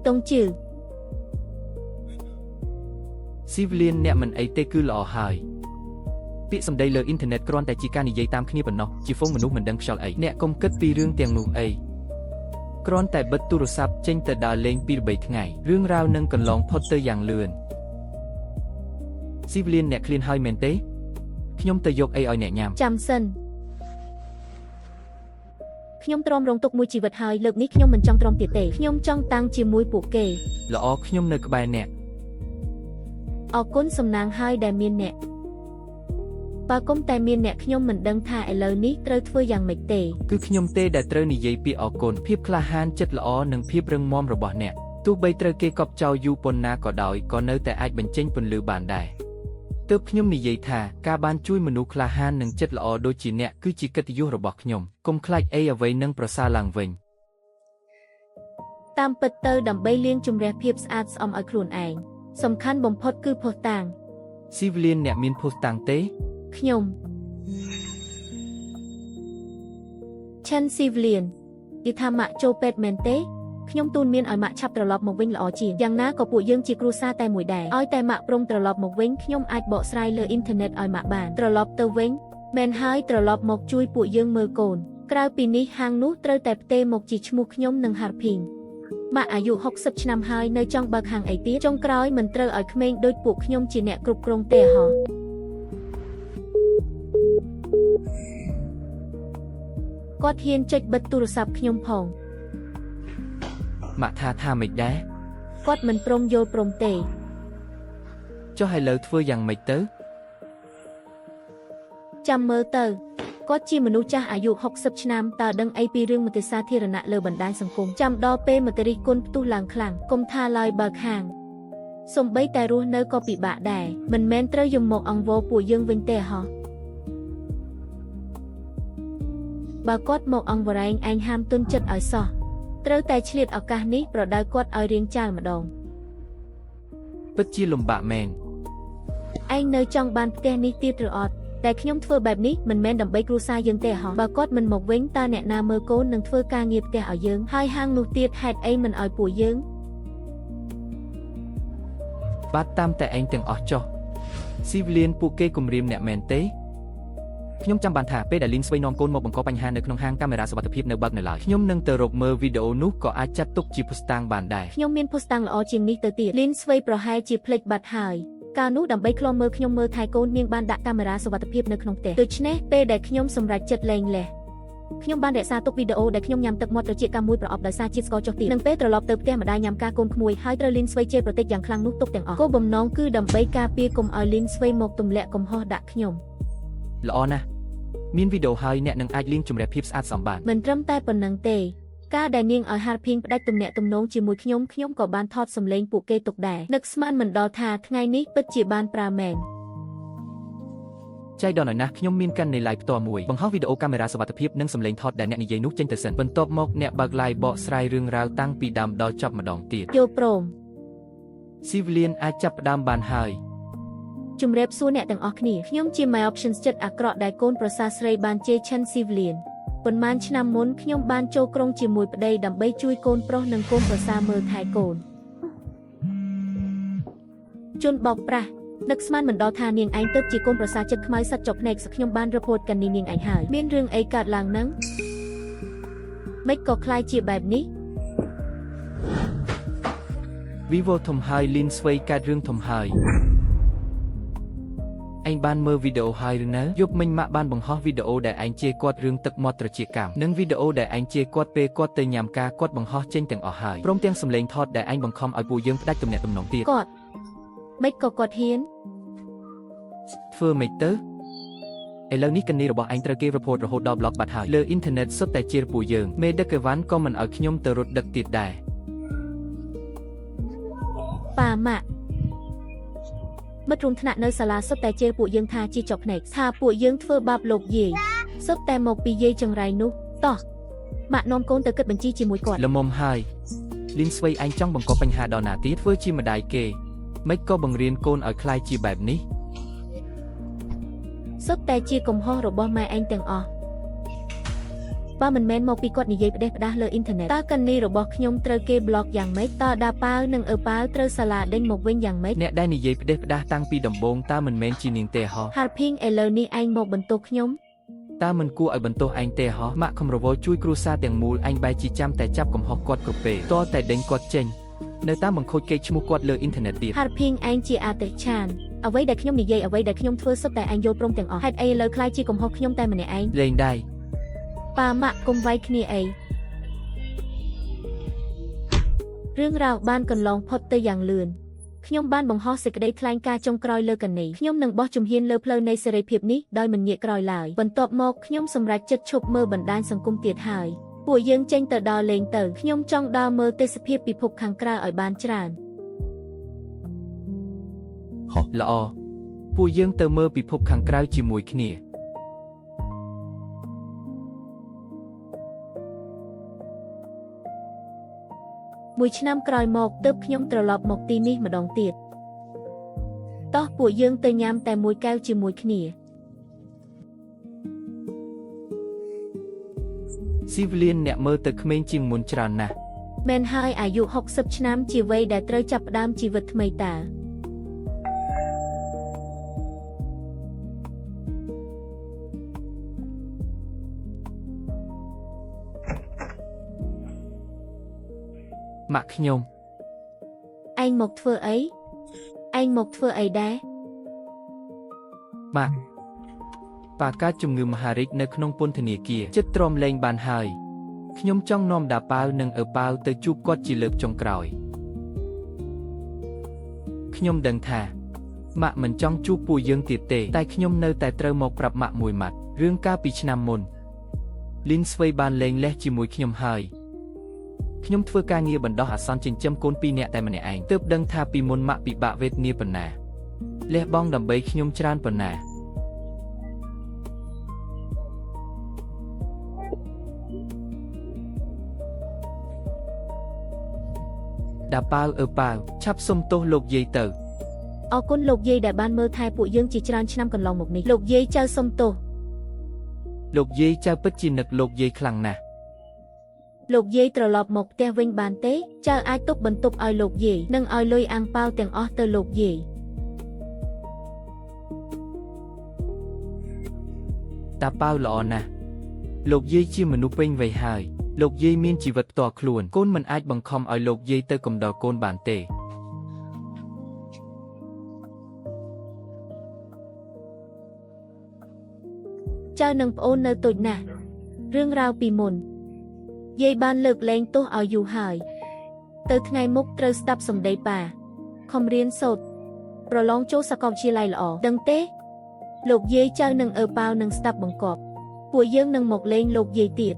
Speaker 1: តងជឿ
Speaker 2: Civilian អ្នកមិនអីទេគឺល្អហើយពាក្យសម្ដីលើអ៊ីនធឺណិតគ្រាន់តែជាការនិយាយតាមគ្នាប៉ុណ្ណោះជាហ្វុងមនុស្សមិនដឹងខ្យល់អីអ្នកកុំគិតពីរឿងទាំងនោះអីគ្រាន់តែបិទទូរស័ព្ទចេញទៅដើរលេង2 3ថ្ងៃរឿងរ៉ាវនឹងកន្លងផុតទៅយ៉ាងលឿន Civilian អ្នកឃ្លានហើយមែនទេខ្ញុំទៅយកអីឲ្យអ្នកញ៉ាំ
Speaker 1: ចាំសិនខ្ញុំទ្រាំរងទុកមួយជីវិតហើយលើកនេះខ្ញុំមិនចង់ទ្រាំទៀតទេខ្ញុំចង់តាំងជាមួយពួកគេ
Speaker 2: ល្អខ្ញុំនៅក្បែរអ្នក
Speaker 1: អរគុណសំណាងហើយដែលមានអ្នកបើគុំតែមានអ្នកខ្ញុំមិនដឹងថាឥឡូវនេះត្រូវធ្វើយ៉ាងម៉េចទេ
Speaker 2: គឺខ្ញុំទេដែលត្រូវនិយាយពីអរគុណភាពក្លាហានចិត្តល្អនិងភាពរឹងមាំរបស់អ្នកទោះបីត្រូវគេកប់ចោលយូរប៉ុណ្ណាក៏ដោយក៏នៅតែអាចបញ្ចេញពន្លឺបានដែរទើបខ្ញុំនិយាយថាការបានជួយមនុស្សក្លាហាននិងចិត្តល្អដូចជាអ្នកគឺជាកិត្តិយសរបស់ខ្ញុំកុំខ្លាចអីអ្វីនឹងប្រសើរឡើងវិញ
Speaker 1: តាមពិតទៅដើម្បីលាងជម្រះភាពស្អាតស្អំឲ្យខ្លួនឯងសំខាន់បំផុតគឺភស្តុតាង
Speaker 2: Civilian អ្នកមានភស្តុតាងទេ
Speaker 1: ខ្ញុំឆាន់ Civilian និយាយថាម៉ាក់ចូលពេទ្យមែនទេខ្ញុំទូនមានឲ្យម៉ាក់ឆាប់ត្រឡប់មកវិញល្អជាងយ៉ាងណាក៏ពួកយើងជាគ្រួសារតែមួយដែរឲ្យតែម៉ាក់ព្រមត្រឡប់មកវិញខ្ញុំអាចបកស្រាយលើអ៊ីនធឺណិតឲ្យម៉ាក់បានត្រឡប់ទៅវិញមែនហើយត្រឡប់មកជួយពួកយើងមើលកូនក្រៅពីនេះហាងនោះត្រូវតែផ្ទេរមកជាឈ្មោះខ្ញុំនិង Harping ម៉ាក់អាយុ60ឆ្នាំហើយនៅចង់បើកហាងអីទៀតចុងក្រោយមិនត្រូវឲ្យក្មេងដូចពួកខ្ញុំជាអ្នកគ្រប់គ្រងទេហ៎គាត់ហ៊ានចុចបិទទូរស័ព្ទខ្ញុំផង
Speaker 2: ម៉ាក់ថាមិនដែរ
Speaker 1: គាត់មិនព្រមយល់ព្រមទេ
Speaker 2: ចុះឥឡូវធ្វើយ៉ាងម៉េចទៅ
Speaker 1: ចាំមើលទៅ គាត់ជាមនុស្សចាស់អាយុ60ឆ្នាំតើដឹងអីពីរឿងមតិសាធារណៈលើបណ្ដាញសង្គមចាំដល់ពេលមតិរិះគន់ផ្ទុះឡើងខ្លាំងកុំថាឡើយបើខាងសំបីតែរស់នៅក៏ពិបាកដែរមិនមែនត្រូវយកមកអង្វរពួកយើងវិញទេហ៎បើគាត់មកអង្វរឯងហាមទុនចិត្តឲ្យសោះត្រូវតែឆ្លៀតឱកាសនេះប្រដៅគាត់ឲ្យរៀងចាលម្ដង
Speaker 2: ពិតជាលំបាកមែន
Speaker 1: ឯងនៅចង់បានផ្ទះនេះទៀតឬអត់តែខ្ញុំធ្វើបែបនេះមិនមែនដើម្បីគ្រួសារយើងទេហ៎បើគាត់មិនមកវិញតើអ្នកណាមើលកូននឹងធ្វើការងារផ្ទះឲ្យយើងហើយហាងនោះទៀតហេតុអីមិនឲ្យពួកយើង
Speaker 2: បាទតាមតែឯងទាំងអស់ចុះស៊ីវលៀនពួកគេគំរាមអ្នកមែនទេខ្ញុំចាំបានថាពេលដែលលីនស្វ័យនាំកូនមកបង្កបញ្ហានៅក្នុងហាងកាមេរ៉ាសុវត្ថិភាពនៅបើកនៅឡើយខ្ញុំនឹងទៅរកមើលវីដេអូនោះក៏អាចចាត់ទុកជាភស្តុតាងបានដែរ
Speaker 1: ខ្ញុំមានភស្តុតាងល្អជាងនេះទៅទៀតលីនស្វ័យប្រហែលជាភ្លេចបាត់ហើយកាលនោះដើម្បីឃ្លាំមើលខ្ញុំមើលថែកូននាងបានដាក់កាមេរ៉ាសុវត្ថិភាពនៅក្នុងផ្ទះដូច្នេះពេលដែលខ្ញុំសម្រេចចិត្តលែងលះខ្ញុំបានរក្សាទុកវីដេអូដែលខ្ញុំញ៉ាំទឹកមាត់ត្រចៀកកាមួយប្រអប់ដោយសារជាតិស្ករចុះទៀតនឹងពេលត្រឡប់ទៅផ្ទះម្ដាយញ៉ាំការកូនក្មួយហើយត្រូវលីនស្វ័យជេរប្រតិចយ៉ាងខ្លាំងនោះទុកទាំងអស់គោលបំណងគឺដើម្បីការពារកុំឲ្យលីនស្វ័យមកទម្លាក់កំហុសដាក់ខ្ញុំ
Speaker 2: ល្អណាស់មានវីដេអូហើយអ្នកនឹងអាចលីងជំរាបភាពស្អាតសមបាន
Speaker 1: មិនត្រឹមតែប៉ុណ្្នឹងទេការដែលនាងឲ្យហារភីងផ្ដាច់ទំនាក់ទំនងជាមួយខ្ញុំក៏បានថតសម្លេងពួកគេទុកដែរនឹកស្មានមិនដល់ថាថ្ងៃនេះពិតជាបានប្រើមែន
Speaker 2: ចៃដន្យណាស់ខ្ញុំមានកាន់នៃ live ផ្ទាល់មួយបង្ហោះវីដេអូកាមេរ៉ាសុវត្ថិភាពនិងសម្លេងថតដែលអ្នកនិយាយនោះចេញទៅសិនបន្ទាប់មកអ្នកបើក live បកស្រាយរឿងរ៉ាវតាំងពីដើមដល់ចប់ម្ដងទៀត
Speaker 1: យល់ព្រម
Speaker 2: ស៊ីវលៀនអាចចាប់ផ្ដើមបានហើយ
Speaker 1: ជំរាបសួរអ្នកទាំងអស់គ្នាខ្ញុំជា My Options ចិត្តអាក្រក់ដែលកូនប្រសាស្រីបានជេរឈិនស៊ីវលៀនប៉ុន្មានឆ្នាំមុនខ្ញុំបានចូលក្រុងជាមួយប្តីដើម្បីជួយកូនប្រុសនិងកូនប្រសាមើលថែកូនជន់បោកប្រាស់នឹកស្មានមិនដល់ថានាងឯងទៅជាកូនប្រសាចិត្តខ្មៅសាច់ចុកភ្នែកខ្ញុំបានរពោតកាន់នាងឯងហើយមានរឿងអីកើតឡើងនឹងមិនក៏ខ្លាយជាបែបនេះ
Speaker 2: វីវ៉ូធំហើយលីនស្វ័យកើតរឿងធំហើយឯងបានមើលវីដេអូហើយឬនៅយប់មិញម៉ាក់បានបង្ហោះវីដេអូដែលឯងជេរគាត់រឿងទឹកមាត់ត្រចៀកកម្មនិងវីដេអូដែលឯងជេរគាត់ពេលគាត់ទៅញ៉ាំការគាត់បង្ហោះចេញទាំងអស់ហើយព្រមទាំងសម្លេងថតដែលឯងបង្ខំឲ្យពួកយើងផ្ដាច់ទំនាក់ទំនងទៀត
Speaker 1: គាត់មិនក៏គាត់ហ៊ាន
Speaker 2: ធ្វើមិនទៅឥឡូវនេះកនីរបស់ឯងត្រូវគេ report រហូតដល់ block បាត់ហើយលើអ៊ីនធឺណិតសុទ្ធតែជេរពួកយើងមេដឹកអីវ៉ាន់ក៏មិនឲ្យខ្ញុំទៅរត់ដឹកទៀតដែរ
Speaker 1: ប៉ាម៉ាក់មិត្តរួមថ្នាក់នៅសាលាសុទ្ធតែជេរពួកយើងថាជាចុកភ្នែកថាពួកយើងធ្វើបាបលោកយាយសុទ្ធតែមកពីយាយចង្រៃនោះតោះម៉ាក់នាំកូនទៅគិតបញ្ជីជាមួយគាត់
Speaker 2: ល្មមហើយលីនស្វ័យឯងចង់បង្កបញ្ហាដល់ណាទៀតធ្វើជាម្ដាយគេមិនក៏បង្រៀនកូនឲ្យខ្លាយជាបែបនេះ
Speaker 1: សុទ្ធតែជាកំហុសរបស់ម៉ែឯងទាំងអស់បើមិនមែនមកពីគាត់និយាយផ្ដេសផ្ដាសលើអ៊ីនធឺណិតតើកនីរបស់ខ្ញុំត្រូវគេប្លុកយ៉ាងម៉េចតើដាប៉ាវនិងអឺប៉ាវត្រូវសាលាដេញមកវិញយ៉ាងម៉េច
Speaker 2: អ្នកដែលនិយាយផ្ដេសផ្ដាសតាំងពីដំបូងតើមិនមែនជានាងទេហ៎
Speaker 1: ហាល់ភីងឥឡូវនេះឯងមកបន្ទោសខ្ញុំ
Speaker 2: តើមិនគួរឲ្យបន្ទោសឯងទេហ៎ម៉ាក់ខំរវល់ជួយគ្រួសារទាំងមូលឯងបែរជាចាំតែចាប់កំហុសគាត់គ្រប់ពេលតតែដេញគាត់ចេញនៅតាមបង្ខូចកេរ្តិ៍ឈ្មោះគាត់លើអ៊ីនធឺណិតទៀត
Speaker 1: ហាល់ភីងឯងជាអតិឆានអ្វីដែលខ្ញុំនិយាយអ្វីដែលខ្ញុំធ្វើសុទ្ធតែឯងយល់ព្រមទាំងអស់ហេតុអីឥឡូវខ្លាចជាកំហុសខ្ញុំតែម្នាក់ឯង
Speaker 2: លេងដែរ
Speaker 1: ប៉ាម៉ាក់កុំវាយគ្នាអីរឿងរ៉ាវបានកន្លងផុតទៅយ៉ាងលឿនខ្ញុំបានបង្ហោះសេចក្តីថ្លែងការណ៍ចុងក្រោយលើកនីខ្ញុំនឹងបោះជំហានលើផ្លូវនៃសេរីភាពនេះដោយមិនងាកក្រោយឡើយបន្ទាប់មកខ្ញុំសម្រេចចិត្តឈប់មើលបណ្ដាញសង្គមទៀតហើយពួកយើងចេញទៅដើរលេងទៅខ្ញុំចង់ដើរមើលទេសភាពពិភពខាងក្រៅឲ្យបានច្រើន
Speaker 2: ល្អពួកយើងទៅមើលពិភពខាងក្រៅជាមួយគ្នា
Speaker 1: មួយឆ្នាំក្រោយមកទើបខ្ញុំត្រឡប់មកទីនេះម្ដងទៀតតោះពួកយើងទៅញ៉ាំតែមួយកែវជាមួយគ្នា
Speaker 2: ស៊ីវលៀនអ្នកមើលទៅក្មេងជាងមុនច្រើនណាស់
Speaker 1: មែនហើយអាយុ60ឆ្នាំជាវ័យដែលត្រូវចាប់ផ្ដើមជីវិតថ្មីតើ
Speaker 2: ម៉ាក់ខ្ញុំ
Speaker 1: ឯងមកធ្វើអីដែរ
Speaker 2: ម៉ាក់ប៉ាកើតជំងឺមហារីកនៅក្នុងពន្ធនាគារចិត្តទ្រាំលែងបានហើយខ្ញុំចង់នាំដាប៉ាវនិងអឺប៉ាវទៅជួបគាត់ជាលើកចុងក្រោយខ្ញុំដឹងថាម៉ាក់មិនចង់ជួបពួកយើងទៀតទេតែខ្ញុំនៅតែត្រូវមកប្រាប់ម៉ាក់មួយម៉ាត់ រឿងកាលពីឆ្នាំមុនលីនស្វ័យបានលេងលេះជាមួយខ្ញុំហើយខ្ញុំធ្វើការងារបណ្ដោះអាសន្នចិញ្ចឹមកូន2នាក់តែម្នាក់ឯងទើបដឹងថាពីមុនម៉ាក់ពិបាកវេទនាប៉ុណ្ណាលះបង់ដើម្បីខ្ញុំច្រើនប៉ុណ្ណាដាប៉ាវប៉ាវឆាប់សុំទោសលោកយាយទៅ
Speaker 1: អរគុណលោកយាយដែលបានមើលថែពួកយើងជាច្រើនឆ្នាំកន្លងមកនេះលោកយាយចៅសុំទោស
Speaker 2: លោកយាយចៅពិតជានឹកលោកយាយខ្លាំងណាស់
Speaker 1: លោកយាយត្រឡប់មកផ្ទះវិញបានទេចៅអាចទុកបន្ទប់ឲ្យលោកយាយនិងឲ្យលុយអាំងប៉ាវទាំងអស់ទៅលោកយាយ
Speaker 2: តាប៉ាវល្អណាស់លោកយាយជាមនុស្សពេញវ័យហើយលោកយាយមានជីវិតផ្ទាល់ខ្លួនកូនមិនអាចបង្ខំឲ្យលោកយាយទៅកំដរកូនបានទេ
Speaker 1: ចៅនិងប្អូននៅតូចណាស់រឿងរ៉ាវពីមុនយាយបានលើកលែងទោសឲ្យយូរហើយទៅថ្ងៃមុខត្រូវស្ដាប់សម្ដីប៉ាខំរៀនសូត្រប្រឡងចូលសាកលវិទ្យាល័យល្អដឹងទេលោកយាយចៅនិងប៉ាវនឹងស្ដាប់បង្គាប់ពួកយើងនឹងមកលេងលោកយាយទៀត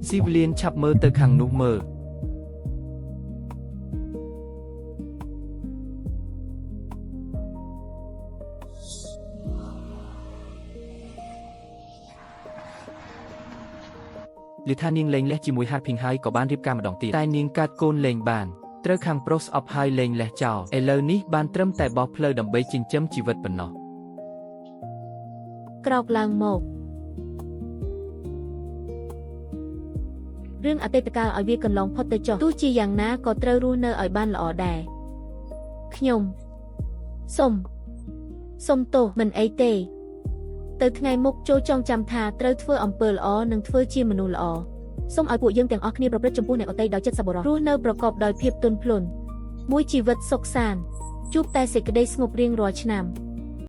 Speaker 2: ស៊ីវលៀនឆាប់មើលទៅខាងនោះមើលលីថានាងលេងលេះជាមួយហាត់ភីងហើយក៏បានរៀបការម្ដងទៀតតែនាងកើតកូនលេងបានត្រូវខាងប្រុសស្អប់ហើយលេងលេះចោលឥឡូវនេះបានត្រឹមតែបោះផ្លូវដើម្បីចិញ្ចឹមជីវិតប៉ុណ្ណោះ
Speaker 1: ក្រោកឡើងមករឿងអតីតកាលឲ្យវាកន្លងផុតទៅចុះទោះជាយ៉ាងណាក៏ត្រូវរស់នៅឲ្យបានល្អដែរខ្ញុំសុំទោសមិនអីទេទៅថ្ងៃមុខចូលចងចាំថាត្រូវធ្វើអំពើល្អនិងធ្វើជាមនុស្សល្អសូមឲ្យពួកយើងទាំងអស់គ្នាប្រព្រឹត្តចំពោះអ្នកដទៃដោយចិត្តសប្បុរសរស់នៅប្រកបដោយភាពទន់ភ្លន់មួយជីវិតសុខសាន្តជួបតែសេចក្តីស្ងប់រៀងរាល់ឆ្នាំ